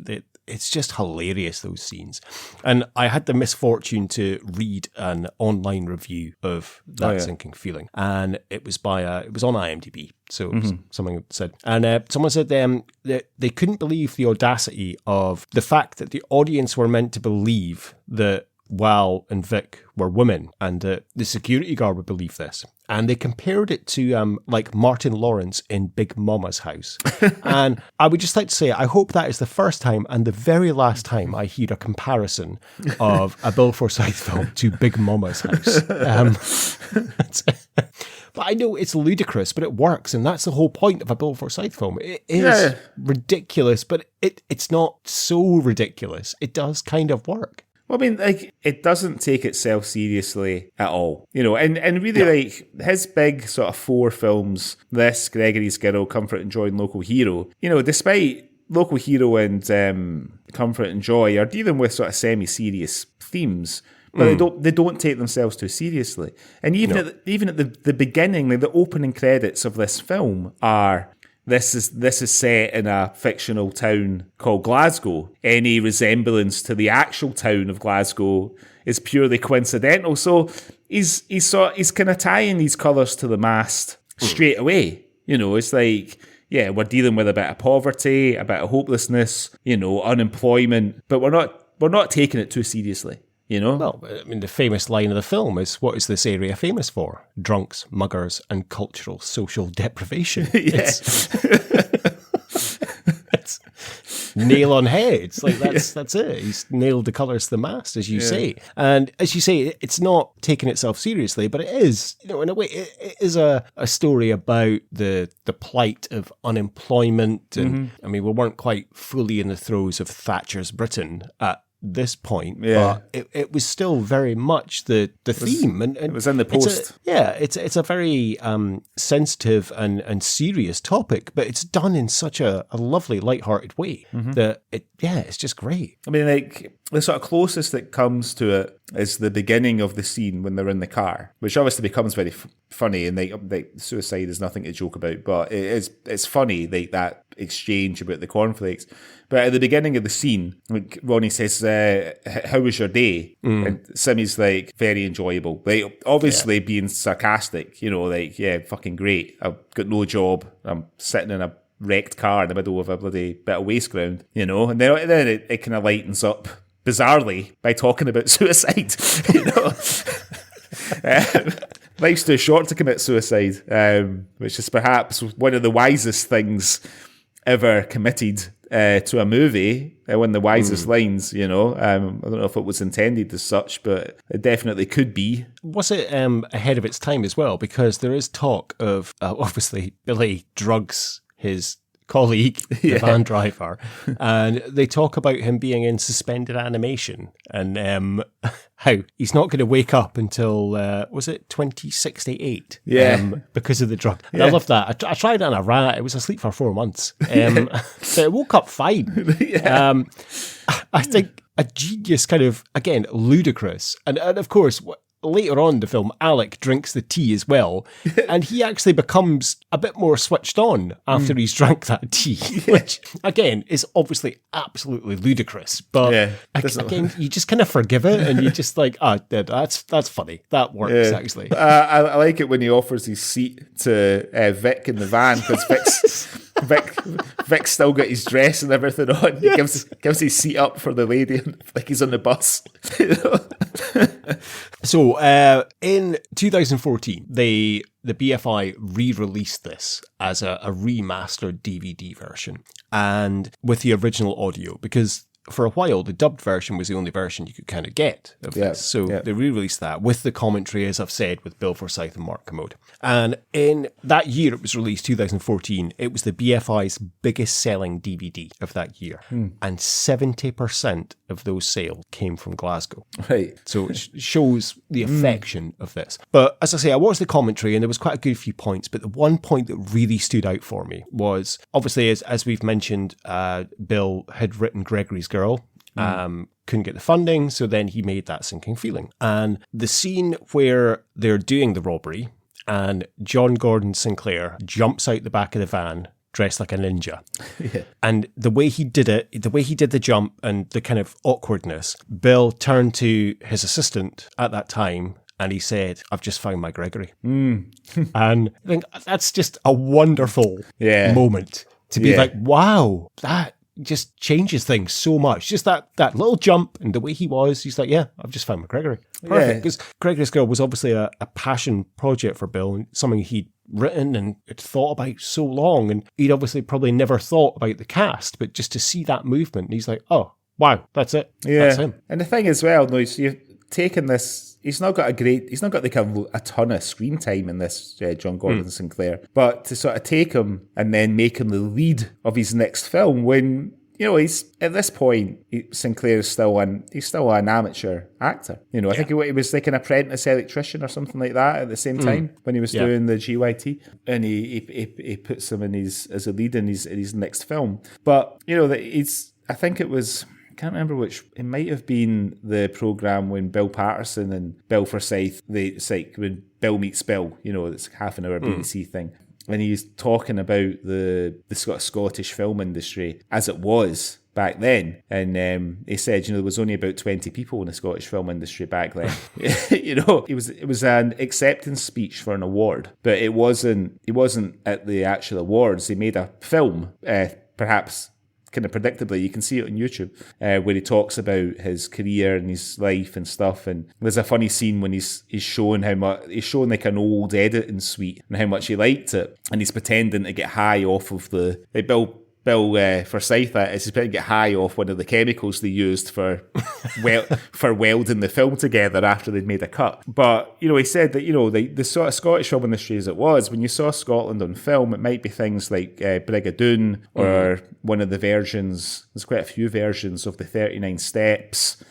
it's just hilarious, those scenes. And I had the misfortune to read an online review of that sinking feeling, and it was it was on IMDb, so it was something said, and someone said that they couldn't believe the audacity of the fact that the audience were meant to believe that Wal and Vic were women, and the security guard would believe this. And they compared it to like Martin Lawrence in Big Mama's House. And I would just like to say, I hope that is the first time and the very last time I hear a comparison of a Bill Forsyth film to Big Mama's House. But I know it's ludicrous, but it works, and that's the whole point of a Bill Forsyth film. It is ridiculous, but it's not so ridiculous. It does kind of work. Well, I mean, like, it doesn't take itself seriously at all, and really, like, his big sort of 4 films, this, Gregory's Girl, Comfort and Joy, and Local Hero, despite Local Hero and Comfort and Joy are dealing with sort of semi-serious themes, but they don't take themselves too seriously. And even at the beginning, like, the opening credits of this film are... This is set in a fictional town called Glasgow. Any resemblance to the actual town of Glasgow is purely coincidental. So he's kind of tying these colours to the mast straight away. It's like, we're dealing with a bit of poverty, a bit of hopelessness, unemployment, but we're not taking it too seriously. Well, I mean, the famous line of the film is, what is this area famous for? Drunks, muggers, and cultural social deprivation. It's nail on head. It's like, that's it. He's nailed the colours to the mast, as you say. And as you say, it's not taking itself seriously, but it is, in a way, it is a story about the plight of unemployment. And I mean, we weren't quite fully in the throes of Thatcher's Britain at this point, but it was still very much the theme, and it was in the post. It's a very sensitive and serious topic, but it's done in such a lovely, lighthearted way that it's just great. I mean, like, the sort of closest that comes to it is the beginning of the scene when they're in the car, which obviously becomes very funny, and like suicide is nothing to joke about, but it's funny, like, that exchange about the cornflakes. But at the beginning of the scene, like, Ronnie says, how was your day? And Simmy's like, very enjoyable. Like, obviously being sarcastic, like, fucking great. I've got no job. I'm sitting in a wrecked car in the middle of a bloody bit of waste ground, and then it kind of lightens up bizarrely by talking about suicide. Life's too short to commit suicide, which is perhaps one of the wisest things ever committed to a movie. One of the wisest lines, I don't know if it was intended as such, but it definitely could be. Was it ahead of its time as well? Because there is talk of, obviously, Billy drugs his colleague, the van driver, and they talk about him being in suspended animation, and how he's not going to wake up until was it 2068? Because of the drug. And I love that. I tried it on a rat. It was asleep for 4 months, but it woke up fine. I think a genius, kind of, again, ludicrous, and of course, later on in the film, Alec drinks the tea as well, and he actually becomes a bit more switched on after he's drank that tea, which, again, is obviously absolutely ludicrous. But again, you just kind of forgive it, and you just like, that's funny. That works, actually. I like it when he offers his seat to Vic in the van, because Vic's still got his dress and everything on. He gives his seat up for the lady, like he's on the bus. So in 2014, the BFI re-released this as a remastered DVD version, and with the original audio, because for a while the dubbed version was the only version you could kind of get of this. So they re-released that with the commentary, as I've said, with Bill Forsyth and Mark Kermode. And in that year it was released, 2014, it was the BFI's biggest selling DVD of that year. And 70% of those sales came from Glasgow. Right. So it shows the affection of this. But as I say, I watched the commentary and there was quite a good few points, but the one point that really stood out for me was, obviously, as we've mentioned, Bill had written Gregory's Girl, couldn't get the funding, so then he made That Sinking Feeling. And the scene where they're doing the robbery and John Gordon Sinclair jumps out the back of the van dressed like a ninja. And the way he did it, the way he did the jump and the kind of awkwardness, Bill turned to his assistant at that time and he said, "I've just found my Gregory." And I think that's just a wonderful moment to be like, wow, that just changes things so much. Just that little jump and the way he was, he's like, yeah, I've just found my Gregory. Perfect. Because Gregory's Girl was obviously a passion project for Bill and something he'd written and had thought about so long. And he'd obviously probably never thought about the cast, but just to see that movement, he's like, oh, wow, that's it. Yeah. That's him. And the thing as well, no, so you've taken this, he's not got like a ton of screen time in this, John Gordon Sinclair, but to sort of take him and then make him the lead of his next film when, you know, he's at this point, Sinclair is still an amateur actor. You know, I think he was like an apprentice electrician or something like that at the same time when he was doing the GYT, and he puts him as a lead in his next film. But you know, I think it was, I can't remember which, it might have been the programme when Bill Patterson and Bill Forsyth, it's like when Bill meets Bill, you know, it's half an hour BBC thing. And he's talking about the Scottish film industry as it was back then. And he said, you know, there was only about 20 people in the Scottish film industry back then. You know, it was an acceptance speech for an award, but it wasn't at the actual awards. He made a film, perhaps kind of predictably, you can see it on YouTube, where he talks about his career and his life and stuff. And there's a funny scene when he's showing like an old editing suite and how much he liked it, and he's pretending to get high off of the Bill Forsyth is he's pretending to get high off one of the chemicals they used for welding the film together after they'd made a cut. But you know, he said that, you know, the sort of Scottish film industry as it was, when you saw Scotland on film, it might be things like Brigadoon or one of the versions. There's quite a few versions of the 39 Steps,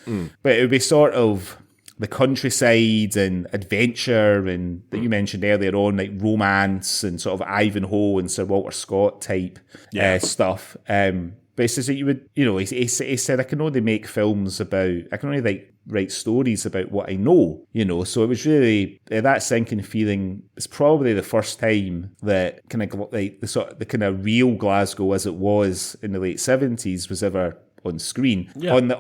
but it would be sort of the countryside and adventure and that you mentioned earlier on, like romance and sort of Ivanhoe and Sir Walter Scott type stuff. But he says that you would, you know, he said, I can only write stories about what I know, you know. So it was really, That Sinking Feeling is probably the first time that kind of like the kind of real Glasgow as it was in the late 70s was ever on screen, on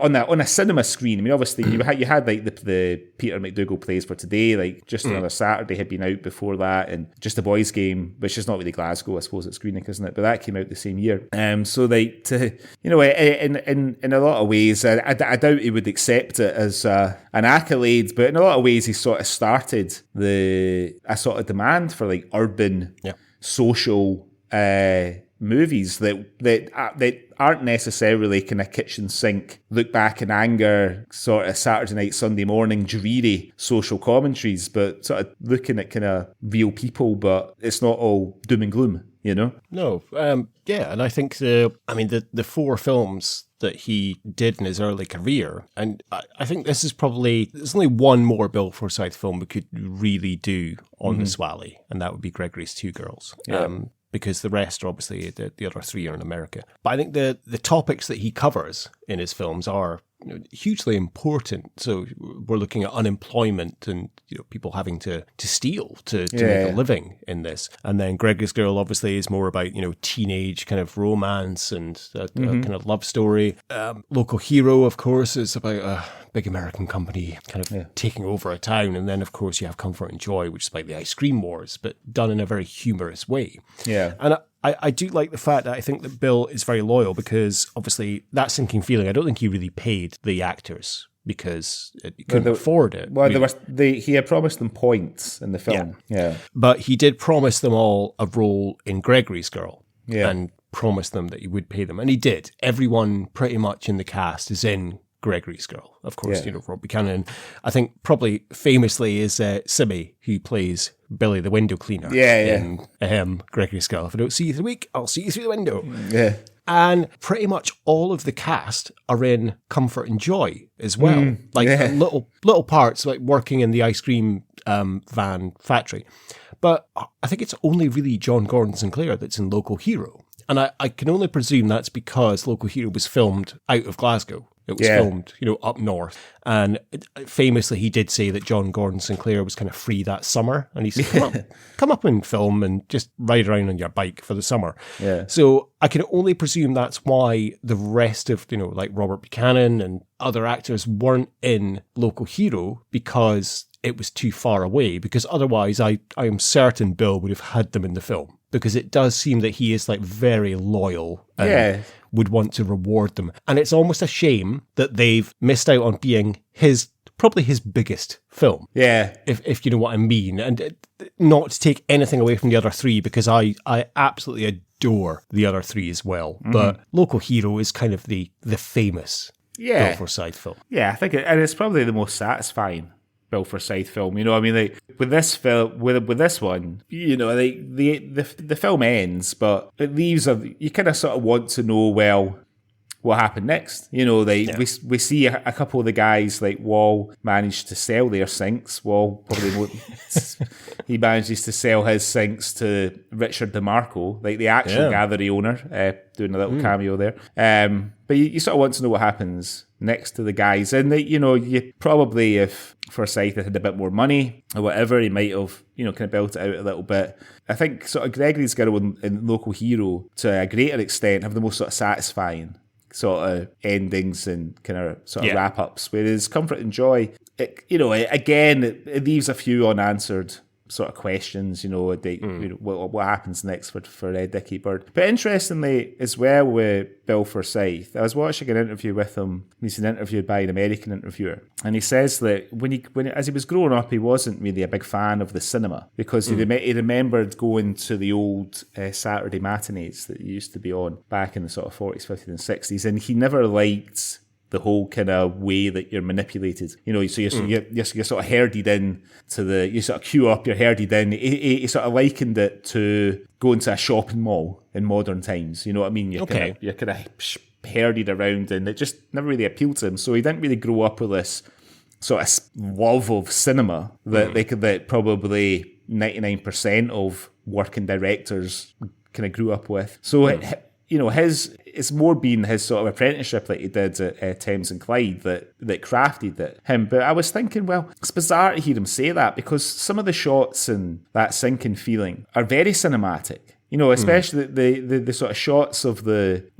a cinema screen. I mean, obviously you had like the Peter McDougall Plays for Today, like Just Another Saturday had been out before that, and Just a Boys Game, which is not really Glasgow, I suppose it's Greenock, isn't it? But that came out the same year. So like, to, you know, in a lot of ways, I doubt he would accept it as an accolade, but in a lot of ways he sort of started a sort of demand for like urban social movies that aren't necessarily kind of kitchen sink, look back in anger, sort of Saturday night, Sunday morning, dreary social commentaries, but sort of looking at kind of real people, but it's not all doom and gloom, you know? No, and I think the four films that he did in his early career, and I think this is probably, there's only one more Bill Forsyth film we could really do on the Swally, and that would be Gregory's Two Girls. Because the rest are obviously, the other three are in America. But I think the topics that he covers in his films are hugely important. So we're looking at unemployment and people having to steal to make a living in this. And then Gregory's Girl obviously is more about teenage kind of romance and a kind of love story. Local Hero, of course, is about a big American company kind of taking over a town. And then, of course, you have Comfort and Joy, which is about the ice cream wars, but done in a very humorous way. Yeah. And I do like the fact that I think that Bill is very loyal, because obviously that sinking feeling, I don't think he really paid the actors because he couldn't afford it. Well, he had promised them points in the film. Yeah. But he did promise them all a role in Gregory's Girl. Yeah. And promised them that he would pay them. And he did. Everyone pretty much in the cast is in Gregory's Girl. Of course, Robert Buchanan. I think probably famously is Simi, who plays Billy the window cleaner in Gregory's Girl. If I don't see you through the week, I'll see you through the window. Yeah. And pretty much all of the cast are in Comfort and Joy as well. Little parts, like working in the ice cream van factory. But I think it's only really John Gordon Sinclair that's in Local Hero. And I can only presume that's because Local Hero was filmed out of Glasgow. It was filmed, up north. And famously, he did say that John Gordon Sinclair was kind of free that summer. And he said, come up and film and just ride around on your bike for the summer. Yeah. So I can only presume that's why the rest of, like Robert Buchanan and other actors weren't in Local Hero, because it was too far away. Because otherwise, I am certain Bill would have had them in the film. Because it does seem that he is like very loyal and would want to reward them. And it's almost a shame that they've missed out on being probably his biggest film. Yeah. If you know what I mean. And not to take anything away from the other three, because I absolutely adore the other three as well. Mm-hmm. But Local Hero is kind of the famous Bill Forsyth film. Yeah, I think and it's probably the most satisfying Bill Forsyth film. With this film, with this one, the film ends, but it leaves you kind of sort of want to know, well, what happened next. We see a couple of the guys, like Wall managed to sell their sinks. Wall probably he manages to sell his sinks to Richard DeMarco, like the actual gallery owner, doing a little cameo there. But you sort of want to know what happens next to the guys. And, you probably, if Forsyth had a bit more money or whatever, he might have, kind of built it out a little bit. I think sort of Gregory's Girl and Local Hero, to a greater extent, have the most sort of satisfying sort of endings and kind of sort of wrap-ups. Whereas Comfort and Joy, it leaves a few unanswered sort of questions, what happens next for Dickie Bird. But interestingly, as well with Bill Forsyth, I was watching an interview with him. He's been interviewed by an American interviewer, and he says that as he was growing up, he wasn't really a big fan of the cinema, because he remembered going to the old Saturday matinees that used to be on back in the sort of 40s, 50s, and 60s, and he never liked the whole kind of way that you're manipulated, so you're sort of herded in you sort of queue up, you're herded in. He sort of likened it to going to a shopping mall in modern times. You know what I mean? You're kind of herded around, and it just never really appealed to him. So he didn't really grow up with this sort of love of cinema that probably 99% of working directors kind of grew up with. So it's more been his sort of apprenticeship that he did at Thames and Clyde that crafted him. But I was thinking, well, it's bizarre to hear him say that, because some of the shots and that sinking feeling are very cinematic. Especially the sort of shots of the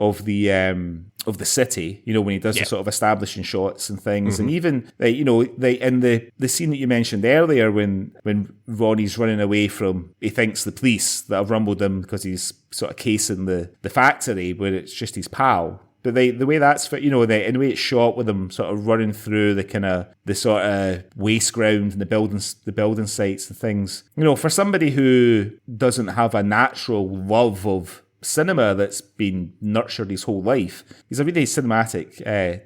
city, when he does the sort of establishing shots and things, and even in the scene that you mentioned earlier when Ronnie's running away from, he thinks, the police that have rumbled him because he's sort of casing the factory, where it's just his pal. But the way that's fit, the way it's shot with them sort of running through the sort of waste ground and the building sites and things. For somebody who doesn't have a natural love of cinema that's been nurtured his whole life, he's a really cinematic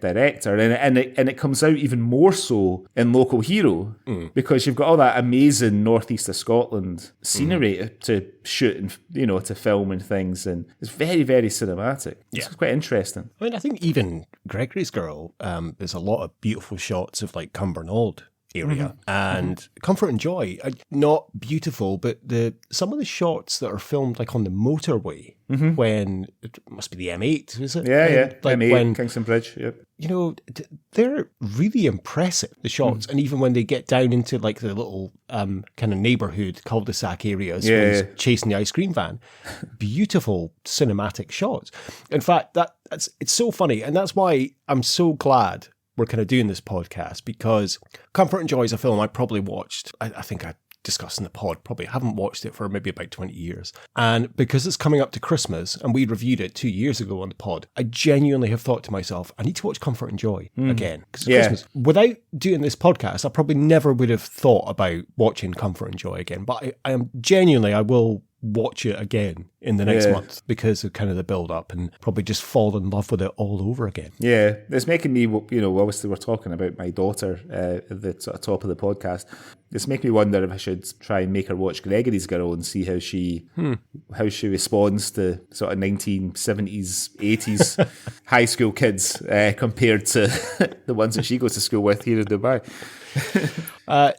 director, and it comes out even more so in Local Hero, because you've got all that amazing northeast of Scotland scenery to shoot and to film and things, and it's very, very cinematic. It's quite interesting. I mean, I think even Gregory's Girl, there's a lot of beautiful shots of like Cumbernauld area. And Comfort and Joy, not beautiful, but some of the shots that are filmed like on the motorway when it must be the M8, is it? Yeah, like M8, when Kingston Bridge. Yep. You know, they're really impressive, the shots. And even when they get down into like the little kind of neighborhood cul-de-sac areas when he's chasing the ice cream van, beautiful cinematic shots. In fact, it's so funny. And that's why I'm so glad we're kind of doing this podcast, because Comfort and Joy is a film I probably watched. I think I discussed in the pod, probably haven't watched it for maybe about 20 years. And because it's coming up to Christmas and we reviewed it 2 years ago on the pod, I genuinely have thought to myself, I need to watch Comfort and Joy again. Because it's Christmas. Without doing this podcast, I probably never would have thought about watching Comfort and Joy again. But I will watch it again in the next month because of kind of the build up and probably just fall in love with it all over again. Yeah, it's making me, you know, obviously we're talking about my daughter at the sort of top of the podcast. It's making me wonder if I should try and make her watch Gregory's Girl and see how she responds to sort of 1970s, 80s high school kids compared to the ones that she goes to school with here in Dubai.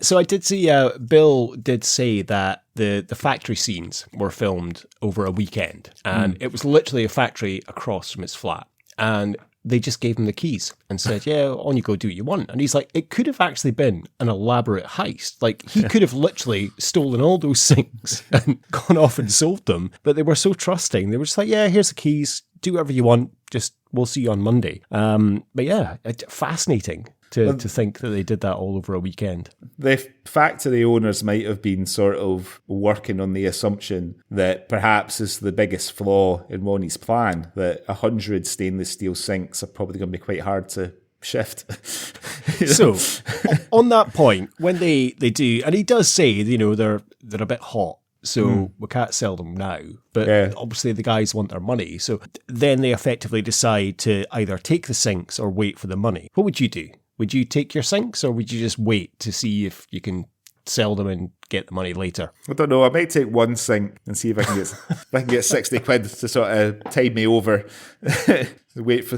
So I did see, Bill did say that the factory scenes were filmed over a weekend, and it was literally a factory across from his flat, and they just gave him the keys and said, yeah, on you go, do what you want. And he's like, it could have actually been an elaborate heist. Like, he could have literally stolen all those things and gone off and sold them, but they were so trusting. They were just like, yeah, here's the keys, do whatever you want, just we'll see you on Monday. But yeah, fascinating to think that they did that all over a weekend. The factory owners might have been sort of working on the assumption that perhaps is the biggest flaw in Ronnie's plan, that 100 stainless steel sinks are probably going to be quite hard to shift. So, on that point, when they do, and he does say, you know, they're a bit hot, so we can't sell them now. But obviously the guys want their money. So then they effectively decide to either take the sinks or wait for the money. What would you do? Would you take your sinks, or would you just wait to see if you can sell them and get the money later? I don't know. I might take one sink and see if I can get 60 quid to sort of tide me over. Wait for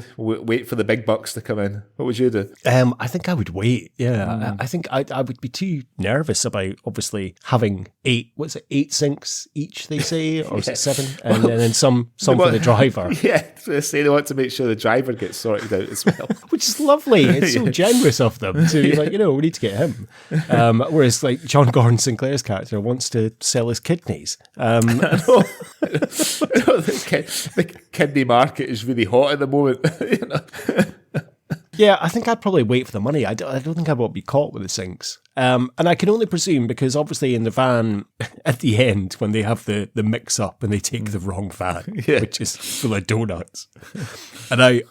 the big bucks to come in. What would you do? I think I would wait. Yeah, I think I would be too nervous about obviously having 8 sinks each, they say, or is it 7? And then some for the driver. Yeah, they say they want to make sure the driver gets sorted out as well. Which is lovely. It's so generous of them to be like, you know, we need to get him. Whereas like John Gordon Sinclair's character wants to sell his kidneys. The kidney market is really hot at the moment. You know? Yeah, I think I'd probably wait for the money. I don't think I would be caught with the sinks. And I can only presume, because obviously in the van at the end, when they have the mix-up and they take the wrong van, which is full of donuts. And I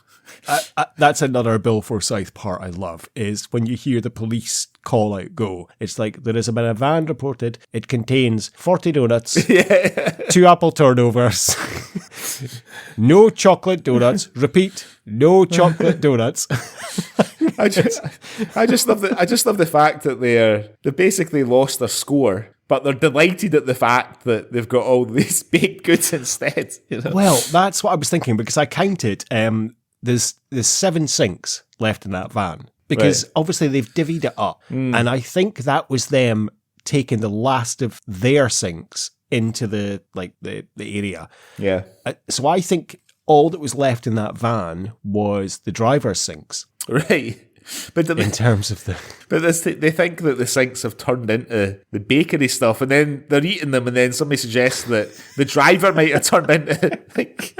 that's another Bill Forsyth part I love, is when you hear the police call out go. It's like, there has been a van reported. It contains 40 donuts, 2 apple turnovers, no chocolate donuts. Repeat, no chocolate donuts. I just love the fact that they've basically lost their score, but they're delighted at the fact that they've got all these baked goods instead. You know? Well, that's what I was thinking, because I counted. There's 7 sinks left in that van, because obviously they've divvied it up, and I think that was them taking the last of their sinks into the area. Yeah. So I think all that was left in that van was the driver's sinks. Right. But in terms of they think that the sinks have turned into the bakery stuff, and then they're eating them, and then somebody suggests that the driver might have turned into like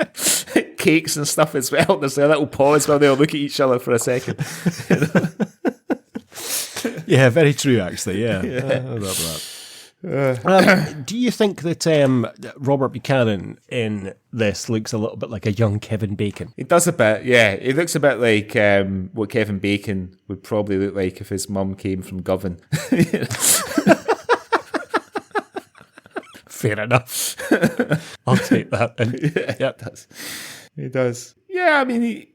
cakes and stuff as well. There's a little pause while they'll look at each other for a second. You know? Yeah, very true, actually. Yeah. I love that. Do you think that Robert Buchanan in this looks a little bit like a young Kevin Bacon? He does a bit, yeah. He looks a bit like what Kevin Bacon would probably look like if his mum came from Govan. Fair enough. I'll take that. He does. Yeah, I mean,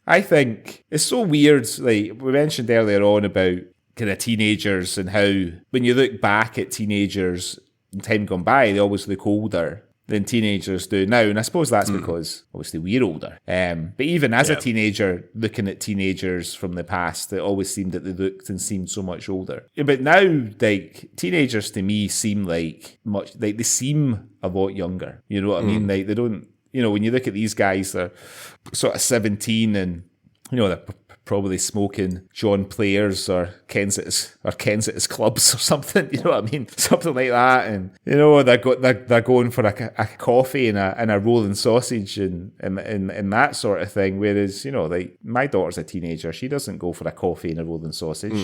I think it's so weird. Like we mentioned earlier on about kind of teenagers and how when you look back at teenagers in time gone by, they always look older. than teenagers do now. And I suppose that's because, obviously, we're older. But even as a teenager, looking at teenagers from the past, it always seemed that they looked and seemed so much older. But now, like, teenagers to me seem like they seem a lot younger. You know what I mean? Like, they don't, you know, when you look at these guys, they're sort of 17 and, you know, they're probably smoking John Players or Ken's at his clubs or something, you know what I mean? Something like that. And, you know, they're going for a coffee and a rolling sausage and that sort of thing. Whereas, you know, like, my daughter's a teenager. She doesn't go for a coffee and a rolling sausage.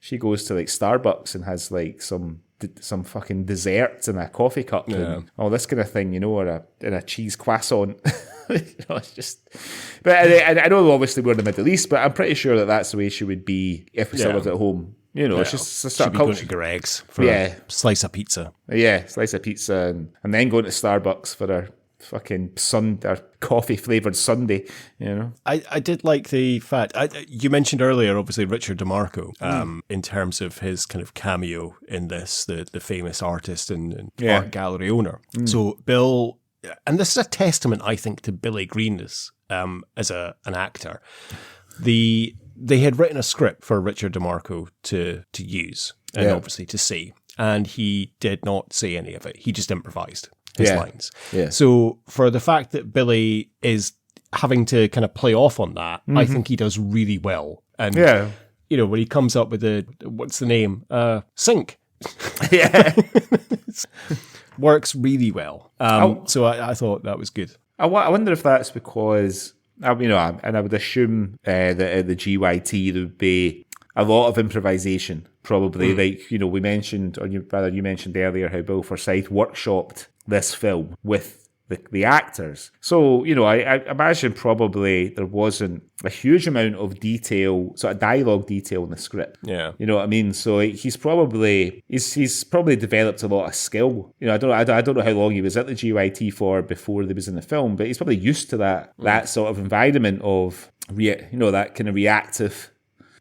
She goes to like Starbucks and has like some fucking desserts in a coffee cup and all this kind of thing, you know, or a cheese croissant. You know, it's just, but I know obviously we're in the Middle East, but I'm pretty sure that that's the way she would be if we still lived at home. You know, it's just a sort of culture. She'd be going to Greg's for a slice of pizza. Yeah, slice of pizza, and then going to Starbucks for her fucking coffee flavoured sundae, you know. I did like the fact, you mentioned earlier, obviously, Richard DeMarco, in terms of his kind of cameo in this, the famous artist and art gallery owner. So Bill, and this is a testament, I think, to Billy Greenless as an actor. They had written a script for Richard DeMarco to use and obviously to see, and he did not say any of it. He just improvised his lines. Yeah. So for the fact that Billy is having to kind of play off on that, I think he does really well. And, you know, when he comes up with what's the name? Sync. Yeah. Works really well. So I thought that was good. I wonder if that's because, you know, and I would assume that at the GYT there would be a lot of improvisation, probably. Like, you know, we mentioned, or you mentioned earlier how Bill Forsyth workshopped this film with the actors. So, you know, I imagine probably there wasn't a huge amount of detail, sort of dialogue detail in the script. Yeah. You know what I mean? So he's probably developed a lot of skill. You know, I don't know how long he was at the GYT for before he was in the film, but he's probably used to that sort of environment of, you know, that kind of reactive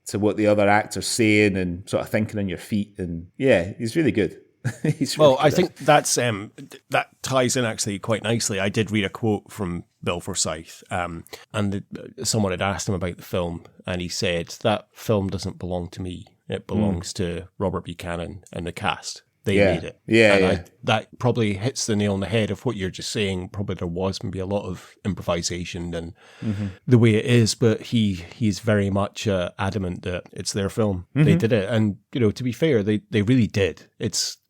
to what the other actor's saying and sort of thinking on your feet. And yeah, he's really good. I think that ties in actually quite nicely. I did read a quote from Bill Forsyth, and someone had asked him about the film, and he said, that film doesn't belong to me. It belongs to Robert Buchanan and the cast. They made it. That probably hits the nail on the head of what you're just saying. Probably there was maybe a lot of improvisation and the way it is, but he's very much adamant that it's their film. They did it. And, you know, to be fair, they really did.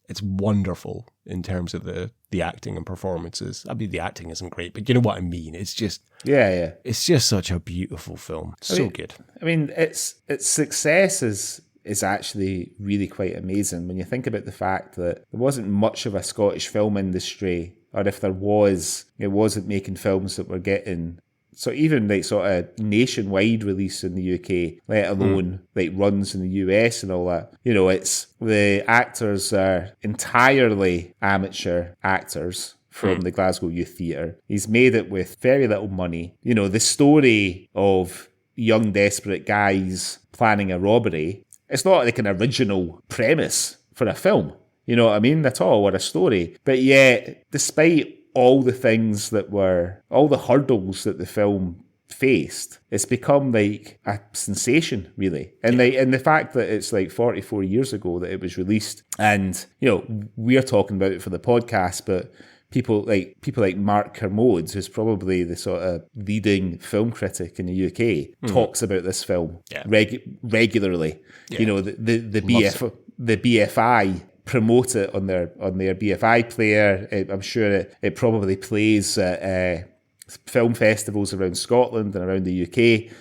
It's wonderful in terms of the acting and performances. I mean, the acting isn't great, but you know what I mean. It's just it's just such a beautiful film. So good. I mean, its success is actually really quite amazing when you think about the fact that there wasn't much of a Scottish film industry, or if there was, it wasn't making films that were getting so even like sort of nationwide release in the UK, let alone like runs in the US and all that. You know, it's the actors are entirely amateur actors from the Glasgow Youth Theatre. He's made it with very little money. You know, the story of young desperate guys planning a robbery, it's not like an original premise for a film. You know what I mean? At all, or a story. But yet, despite all the things that were, all the hurdles that the film faced, it's become like a sensation, really. And the fact that it's like 44 years ago that it was released, and, you know, we're talking about it for the podcast, but people like Mark Kermode, who's probably the sort of leading film critic in the UK, talks about this film regularly. Yeah. You know, the BFI promote it on their BFI player. I'm sure it probably plays at film festivals around Scotland and around the UK.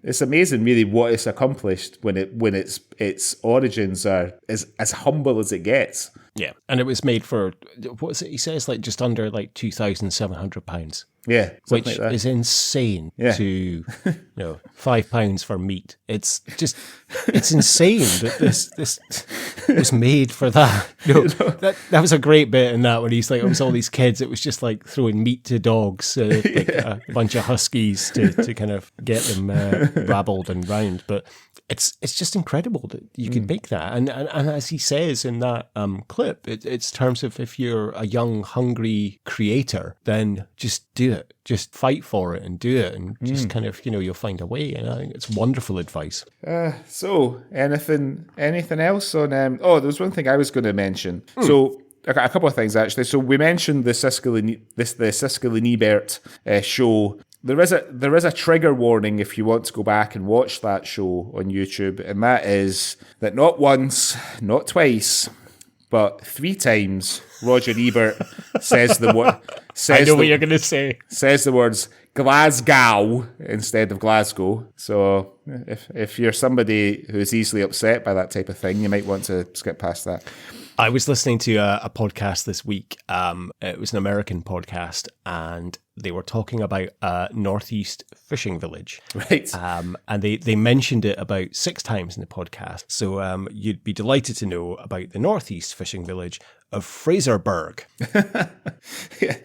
It's amazing, really, what it's accomplished when its origins are as humble as it gets. Yeah, and it was made for, what is it? He says like just under like £2,700. Yeah, which like that. is insane to, £5 for meat. It's insane that this was made for that. That was a great bit in that when he's like, it was all these kids. It was just like throwing meat to dogs, like a bunch of huskies to kind of get them rabbled and round. But it's just incredible that you could make that. And as he says in that clip, it's terms of if you're a young, hungry creator, then just do it. Just fight for it and do it, and just kind of, you'll find a way. And I think it's wonderful advice. So, anything else on? There was one thing I was going to mention. So, a couple of things actually. So, we mentioned the Siskel and Ebert show. There is a trigger warning if you want to go back and watch that show on YouTube, and that is that not once, not twice, but 3 times Roger Ebert says the word. I know what you're going to say. Says the words Glasgow instead of Glasgow. So if you're somebody who's easily upset by that type of thing, you might want to skip past that. I was listening to a podcast this week. It was an American podcast, and they were talking about a northeast fishing village. Right. And they mentioned it about 6 times in the podcast. So you'd be delighted to know about the northeast fishing village of Fraserburgh. Yeah.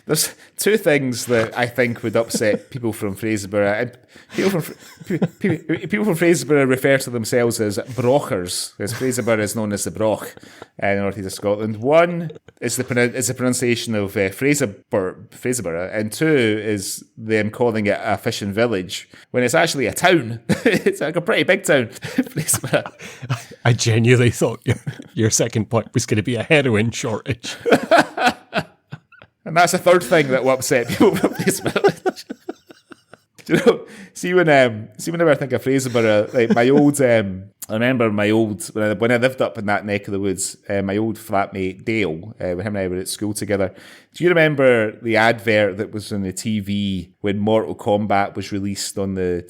There's 2 things that I think would upset people from Fraserburgh. People from Fraserburgh refer to themselves as brochers, because Fraserburgh is known as the Broch in the north east of Scotland. 1 is the pronunciation of Fraserburgh, and 2 is them calling it a fishing village when it's actually a town. It's like a pretty big town, Fraserburgh. I genuinely thought your second point was going to be a heroin shortage. And that's the 3rd thing that will upset people from Fraserburgh. See whenever I think of Fraserburgh, like my old, I remember when I lived up in that neck of the woods, my old flatmate Dale, when him and I were at school together. Do you remember the advert that was on the TV when Mortal Kombat was released on the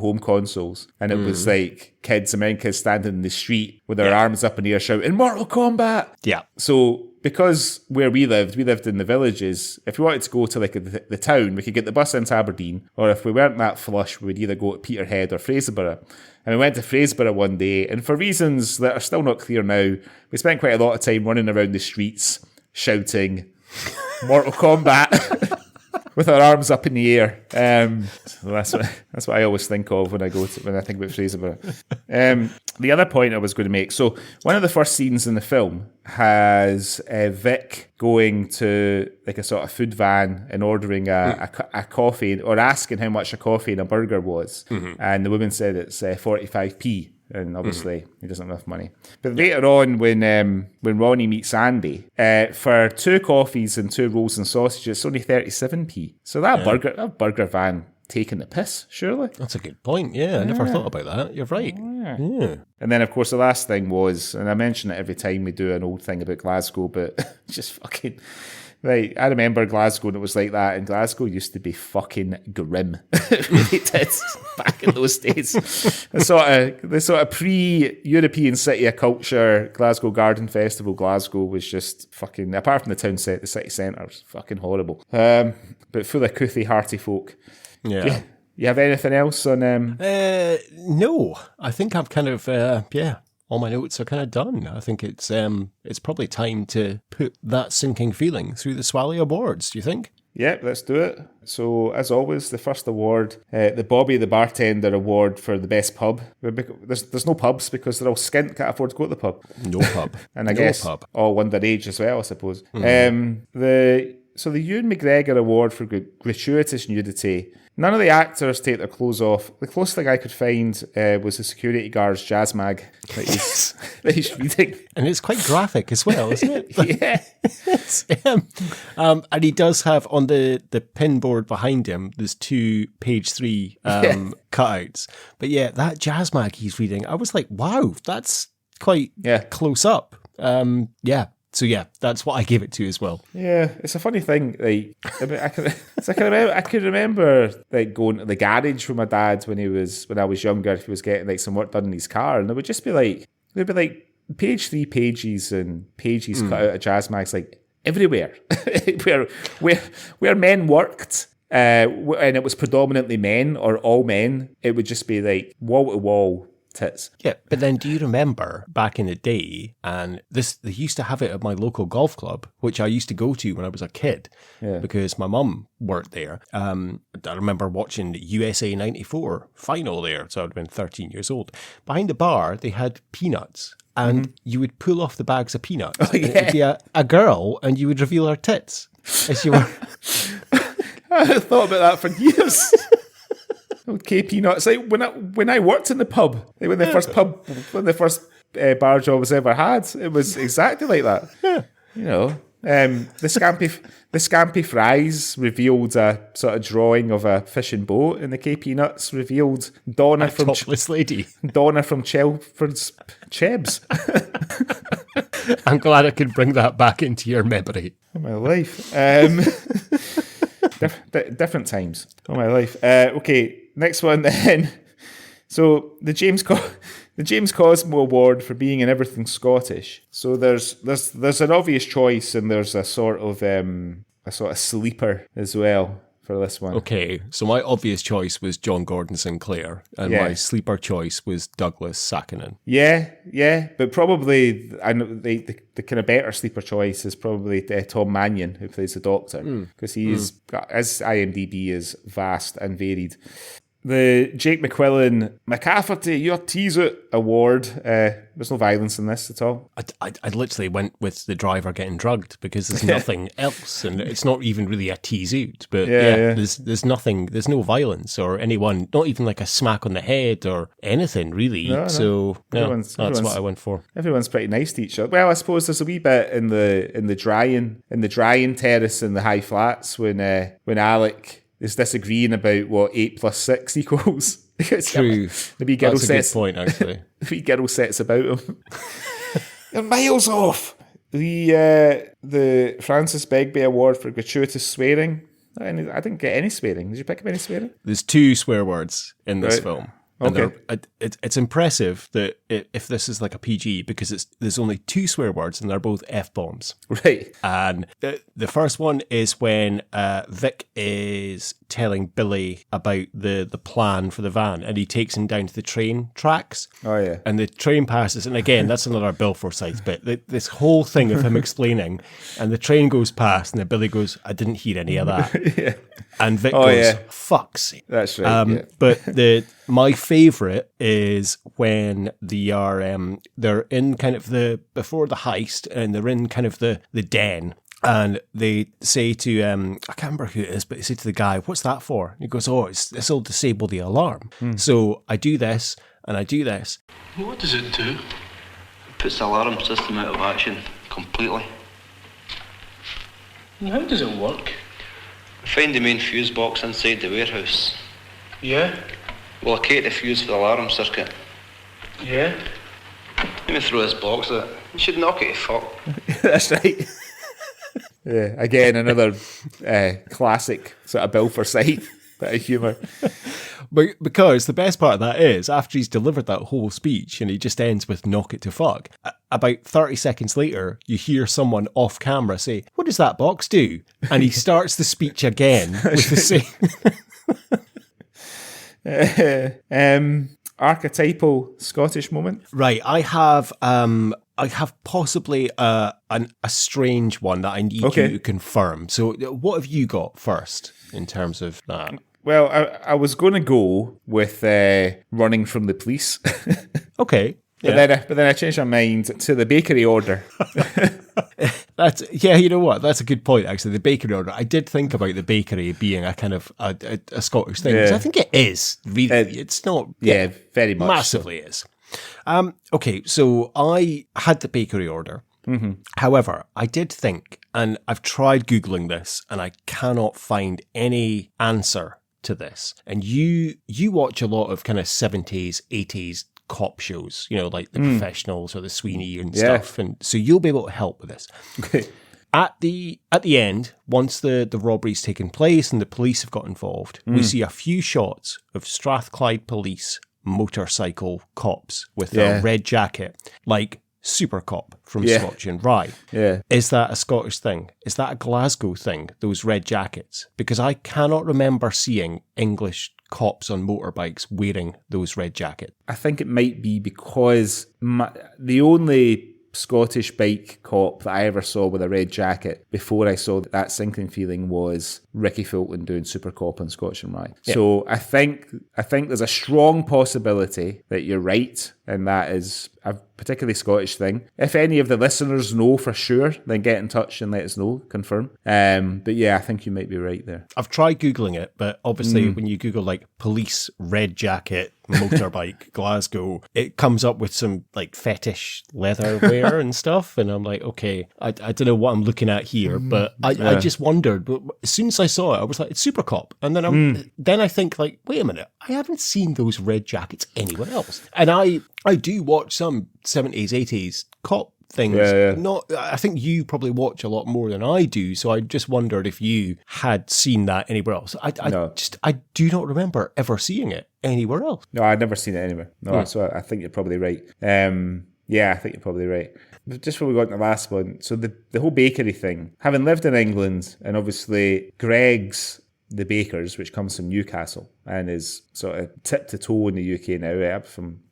home consoles, and it was like American kids standing in the street with their arms up in the air shouting Mortal Kombat. Yeah. So, because where we lived in the villages, if we wanted to go to like the town, we could get the bus into Aberdeen, or if we weren't that flush, we would either go to Peterhead or Fraserburgh. And we went to Fraserburgh one day, and for reasons that are still not clear now, we spent quite a lot of time running around the streets, shouting Mortal Kombat with our arms up in the air. So that's what I always think of when I think about Fraserburgh. The other point I was going to make, so one of the first scenes in the film has Vic going to like a sort of food van and ordering a coffee, or asking how much a coffee and a burger was. And the woman said it's 45p. And obviously he doesn't have enough money. But later on, when Ronnie meets Andy, for 2 coffees and 2 rolls and sausages, it's only 37p. So that burger van taking the piss, surely. That's a good point. Yeah, I never thought about that. You're right. Yeah. And then, of course, the last thing was, and I mention it every time we do an old thing about Glasgow, but just fucking... Right, I remember Glasgow, and it was like that, and Glasgow used to be fucking grim. It really did, back in those days. The sort of pre-European City of Culture, Glasgow Garden Festival, Glasgow was just fucking, apart from the town set, the city centre was fucking horrible. But full of couthy, hearty folk. Yeah. You have anything else on... No, I think I've kind of, all my notes are kind of done. I think it's probably time to put that sinking feeling through the Swally Awards, do you think? Yeah, let's do it. So, as always, the first award, the Bobby the Bartender Award for the best pub. There's no pubs because they're all skint, can't afford to go to the pub. No pub. And I guess all underage as well, I suppose. So the Ewan McGregor Award for gratuitous nudity. None of the actors take their clothes off. The closest thing I could find was the security guard's jazz mag that he's reading. And it's quite graphic as well, isn't it? Yeah. And he does have on the pin board behind him, there's 2 page 3 cutouts. But yeah, that jazz mag he's reading, I was like, wow, that's quite close up. So yeah, that's what I gave it to as well. Yeah, it's a funny thing. Like, I can remember like going to the garage with my dad when I was younger. If he was getting like some work done in his car, and there'd be like page 3 pages and pages cut out of jazz mags, like everywhere, where men worked. And it was predominantly men or all men. It would just be like wall to wall tits. Yeah, but then do you remember back in the day, and they used to have it at my local golf club, which I used to go to when I was a kid, because my mum worked there. I remember watching the USA 94 final there, so I'd been 13 years old. Behind the bar, they had peanuts, and you would pull off the bags of peanuts. Oh, yeah. And it would be a girl, and you would reveal her tits as you were... I thought about that for years. Okay, peanuts. Like when I worked in the pub, like when the first bar job was ever had, it was exactly like that. Yeah. You know, the scampi fries revealed a sort of drawing of a fishing boat, and the K Peanuts revealed Donna from topless lady. Donna from Chelford's Chebs. I'm glad I could bring that back into your memory. In my life. Different times. Oh my life. Okay, next one then. So the James Cosmo Award for being in everything Scottish. So there's an obvious choice, and there's a sort of sleeper as well for this one. Okay, so my obvious choice was John Gordon Sinclair, and my sleeper choice was Douglas Sackanen. Yeah, but probably I know the kind of better sleeper choice is probably Tom Mannion, who plays the Doctor, because his IMDb is vast and varied. The Jake McQuillan McCafferty Your Tease-Out Award. There's no violence in this at all. I literally went with the driver getting drugged because there's nothing else, and it's not even really a tease-out. But there's nothing, there's no violence or anyone, not even like a smack on the head or anything really. No. So that's what I went for. Everyone's pretty nice to each other. Well, I suppose there's a wee bit in the drying terrace in the high flats when Alec is disagreeing about what 8 + 6 equals. True. The wee girl That's a sets, good point, actually. The wee girl sets about him. They're miles off. The Francis Begbie Award for gratuitous swearing. I didn't get any swearing. Did you pick up any swearing? There's 2 swear words in this Right. film. Okay. And it's impressive that if this is like a PG, because there's only 2 swear words and they're both F-bombs. Right. And the first one is when Vic is telling Billy about the plan for the van, and he takes him down to the train tracks. Oh, yeah. And the train passes, and again, that's another Bill Forsyth bit. This whole thing of him explaining, and the train goes past, and then Billy goes, I didn't hear any of that. Yeah. And Vic goes, fuck's sake. That's right. But my favourite is when they're in kind of before the heist, and they're in kind of the den, and they say to I can't remember who it is, but they say to the guy, "What's that for?" And he goes, "Oh, this will disable the alarm." So I do this and I do this. What does it do? It puts the alarm system out of action completely. And how does it work? Find the main fuse box inside the warehouse. Yeah? We'll locate the fuse for the alarm circuit. Yeah? Let me throw this box at it. You should knock it to fuck. That's right. Yeah, again, another classic sort of Bill Forsyth bit of humour. But because the best part of that is, after he's delivered that whole speech and he just ends with knock it to fuck, about 30 seconds later, you hear someone off camera say, "What does that box do?" And he starts the speech again with the same... Archetypal Scottish moment. Right, I have possibly a strange one that I need you to confirm. So what have you got first in terms of that? Well, I was going to go with running from the police. Okay. But then I changed my mind to the bakery order. You know what? That's a good point, actually. The bakery order. I did think about the bakery being a kind of a Scottish thing. Yeah. I think it is. Really, it's not. Yeah, very much. Massively is. Okay, so I had the bakery order. Mm-hmm. However, I did think, and I've tried Googling this, and I cannot find any answer to this. And you watch a lot of kind of 70s, 80s cop shows, you know, like The Professionals or The Sweeney and stuff, and so you'll be able to help with this. Okay. At the end, once the robbery's taken place and the police have got involved, we see a few shots of Strathclyde police motorcycle cops with a red jacket, like Super Cop from Scotch and Rye. Yeah. Is that a Scottish thing? Is that a Glasgow thing, those red jackets? Because I cannot remember seeing English cops on motorbikes wearing those red jackets. I think it might be because the only Scottish bike cop that I ever saw with a red jacket before I saw That Sinking Feeling was Ricky Fulton doing Super Cop on Scotch and Rye. Yeah. So I think there's a strong possibility that you're right, and that is a particularly Scottish thing. If any of the listeners know for sure, then get in touch and let us know, confirm. But yeah, I think you might be right there. I've tried Googling it, but obviously when you Google like police red jacket motorbike Glasgow, it comes up with some like fetish leather wear and stuff, and I'm like, okay, I don't know what I'm looking at here, but I just wondered. But as soon as I saw it, I was like, it's Super Cop, and then I think like, wait a minute, I haven't seen those red jackets anywhere else, and I do watch some 70s, 80s cop things. Not, I think you probably watch a lot more than I do, so I just wondered if you had seen that anywhere else. I do not remember ever seeing it anywhere else. No, I'd never seen it anywhere. No, so I think you're probably right. Yeah, I think you're probably right. But just before we go on to the last one, so the whole bakery thing, having lived in England, and obviously Greg's the Bakers, which comes from Newcastle and is sort of tip to toe in the UK now, from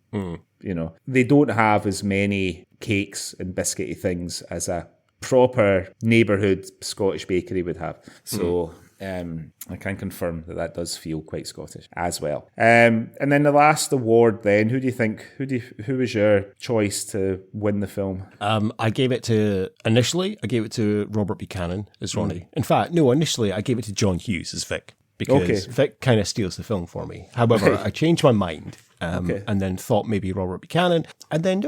they don't have as many cakes and biscuity things as a proper neighbourhood Scottish bakery would have. So I can confirm that does feel quite Scottish as well. And then the last award then, who do you think, who was your choice to win the film? I gave it to Robert Buchanan as Ronnie. In fact, no, initially I gave it to John Hughes as Vic, because Vic kind of steals the film for me. However, I changed my mind. And then thought maybe Robert Buchanan, and then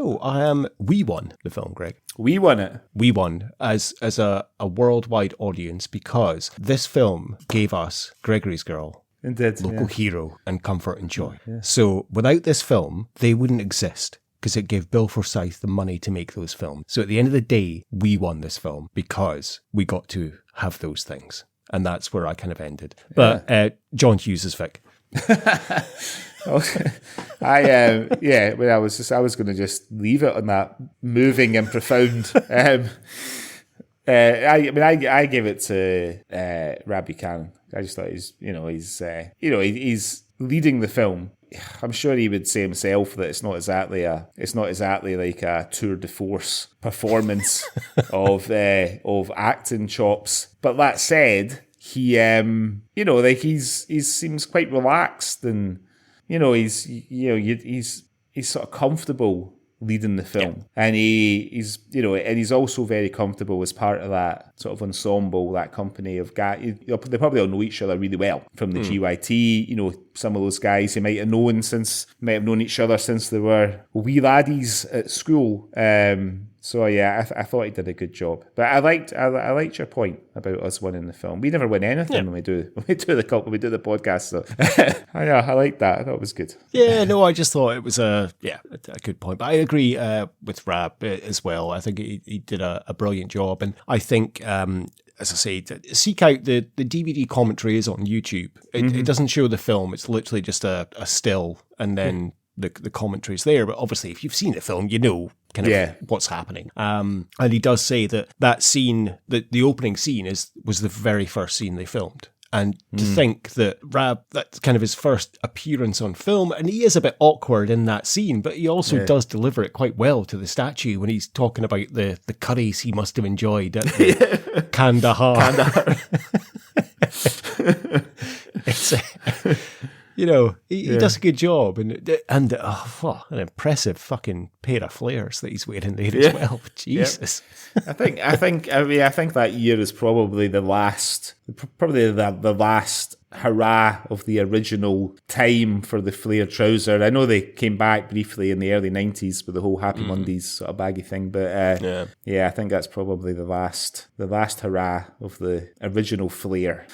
we won the film, Greg. We won it. We won as a worldwide audience, because this film gave us Gregory's Girl, Local Hero, and Comfort and Joy. Yeah. So without this film, they wouldn't exist, because it gave Bill Forsyth the money to make those films. So at the end of the day, we won this film because we got to have those things, and that's where I kind of ended. But John Hughes is Vic. Okay. I was going to just leave it on that moving and profound. I give it to Rob Buchanan. I just thought he's leading the film. I'm sure he would say himself that it's not exactly like a tour de force performance of acting chops. But that said, he seems quite relaxed, and he's sort of comfortable leading the film, and he's also very comfortable as part of that sort of ensemble, that company of guys. They probably all know each other really well from the GYT. Some of those guys you might have known each other since they were wee laddies at school. So yeah, I thought he did a good job. But I liked your point about us winning the film. We never win anything when we do the podcast. So I like that. I thought it was good. Yeah, no, I just thought it was a good point. But I agree with Rab as well. I think he did a brilliant job, and I think. As I say, seek out the DVD commentary is on YouTube. It doesn't show the film. It's literally just a still, and then the commentary's there. But obviously, if you've seen the film, you know kind of what's happening. And he does say that scene, the opening scene was the very first scene they filmed. And to think that that's kind of his first appearance on film, and he is a bit awkward in that scene, but he also does deliver it quite well to the statue when he's talking about the curries he must have enjoyed at the Kandahar. It's he does a good job, and an impressive fucking pair of flares that he's wearing there as well. Jesus, I think that year is probably the last hurrah of the original time for the flare trouser. I know they came back briefly in the early 90s with the whole Happy Mondays sort of baggy thing, but I think that's probably the last hurrah of the original flare.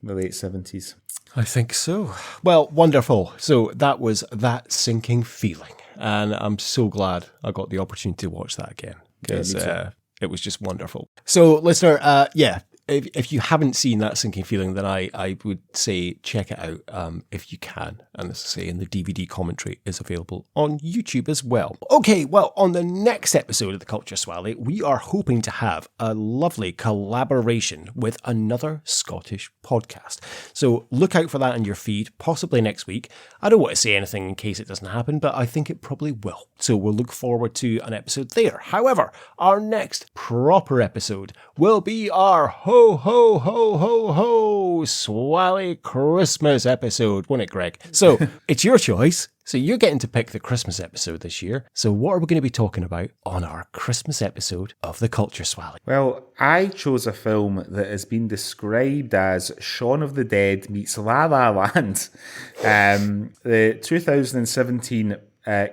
The late 70s. I think so. Well, wonderful. So that was That Sinking Feeling. And I'm so glad I got the opportunity to watch that again, because it was just wonderful. So, listener, if you haven't seen That Sinking Feeling, then I would say check it out if you can. And as I say, the DVD commentary is available on YouTube as well. Okay, well, on the next episode of the Culture Swally, we are hoping to have a lovely collaboration with another Scottish podcast. So look out for that in your feed, possibly next week. I don't want to say anything in case it doesn't happen, but I think it probably will. So we'll look forward to an episode there. However, our next proper episode will be our ho ho ho ho ho Swally Christmas episode, won't it, Greg? So it's your choice. So you're getting to pick the Christmas episode this year. So what are we going to be talking about on our Christmas episode of the Culture Swally? Well, I chose a film that has been described as Shaun of the Dead meets La La Land. The 2017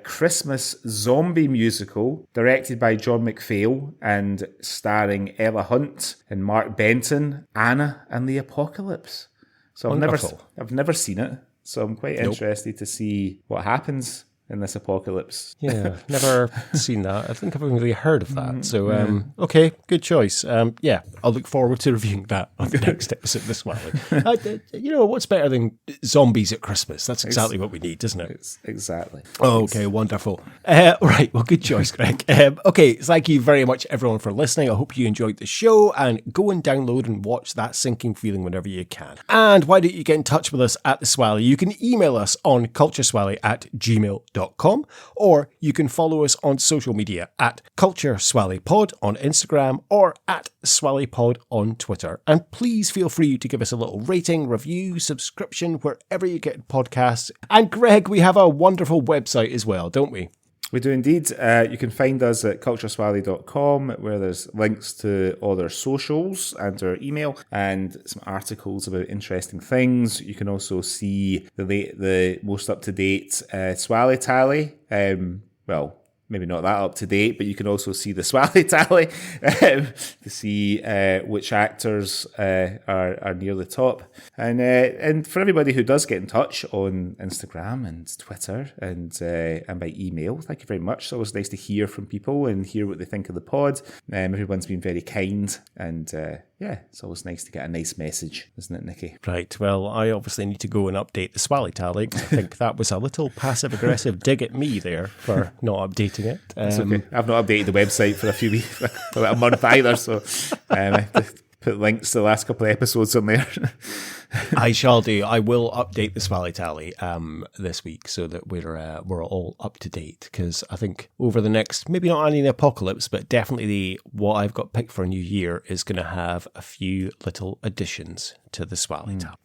Christmas zombie musical, directed by John McPhail and starring Ella Hunt and Mark Benton, Anna and the Apocalypse. So I've never seen it. So I'm quite interested to see what happens in this apocalypse. Yeah, never seen that. I think I've only really heard of that. So, okay, good choice. Yeah, I'll look forward to reviewing that on the next episode of the Swally. You know, what's better than zombies at Christmas? That's exactly what we need, isn't it? Exactly. Okay, wonderful. Right, well, good choice, Greg. Okay, thank you very much, everyone, for listening. I hope you enjoyed the show, and go and download and watch That Sinking Feeling whenever you can. And why don't you get in touch with us at the Swally? You can email us on cultureswally@gmail.com, or you can follow us on social media at Culture Swally Pod on Instagram or at Swally Pod on Twitter. And please feel free to give us a little rating, review, subscription, wherever you get podcasts. And Greg, we have a wonderful website as well, don't we? We do indeed. You can find us at cultureswally.com, where there's links to all our socials and our email and some articles about interesting things. You can also see the most up-to-date Swally tally. Well, maybe not that up to date, but you can also see the Swally tally to see which actors are near the top. And for everybody who does get in touch on Instagram and Twitter and by email, thank you very much. It's always nice to hear from people and hear what they think of the pod. Everyone's been very kind, and yeah, it's always nice to get a nice message, isn't it, Nicky? Right. Well, I obviously need to go and update the Swally tally. I think that was a little passive-aggressive dig at me there for not updating it. It's okay. I've not updated the website for a few weeks, for about a month either, so I have to put links to the last couple of episodes on there. I shall do. I will update the Swally tally this week so that we're all up to date, because I think over the next, maybe not only the apocalypse, but definitely what I've got picked for a new year is going to have a few little additions to the Swally tally.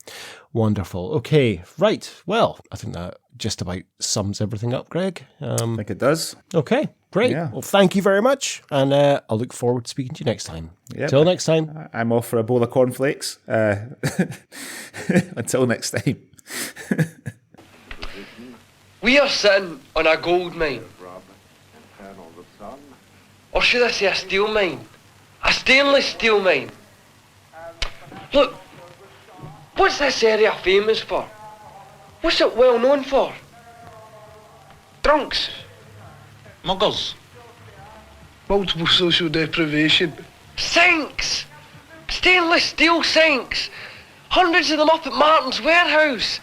Wonderful. Okay, right. Well, I think that just about sums everything up, Greg. I think it does. Okay, great. Yeah. Well, thank you very much, and I'll look forward to speaking to you next time. Yep. Till next time. I'm off for a bowl of cornflakes. Until next time. We are sitting on a gold mine. Or should I say a steel mine? A stainless steel mine. Look, what's this area famous for? What's it well known for? Drunks. Muggles. Multiple social deprivation. Sinks! Stainless steel sinks! Hundreds of them up at Martin's warehouse!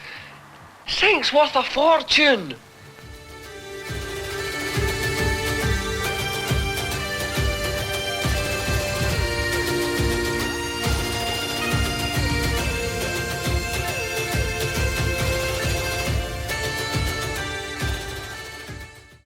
Sinks worth a fortune!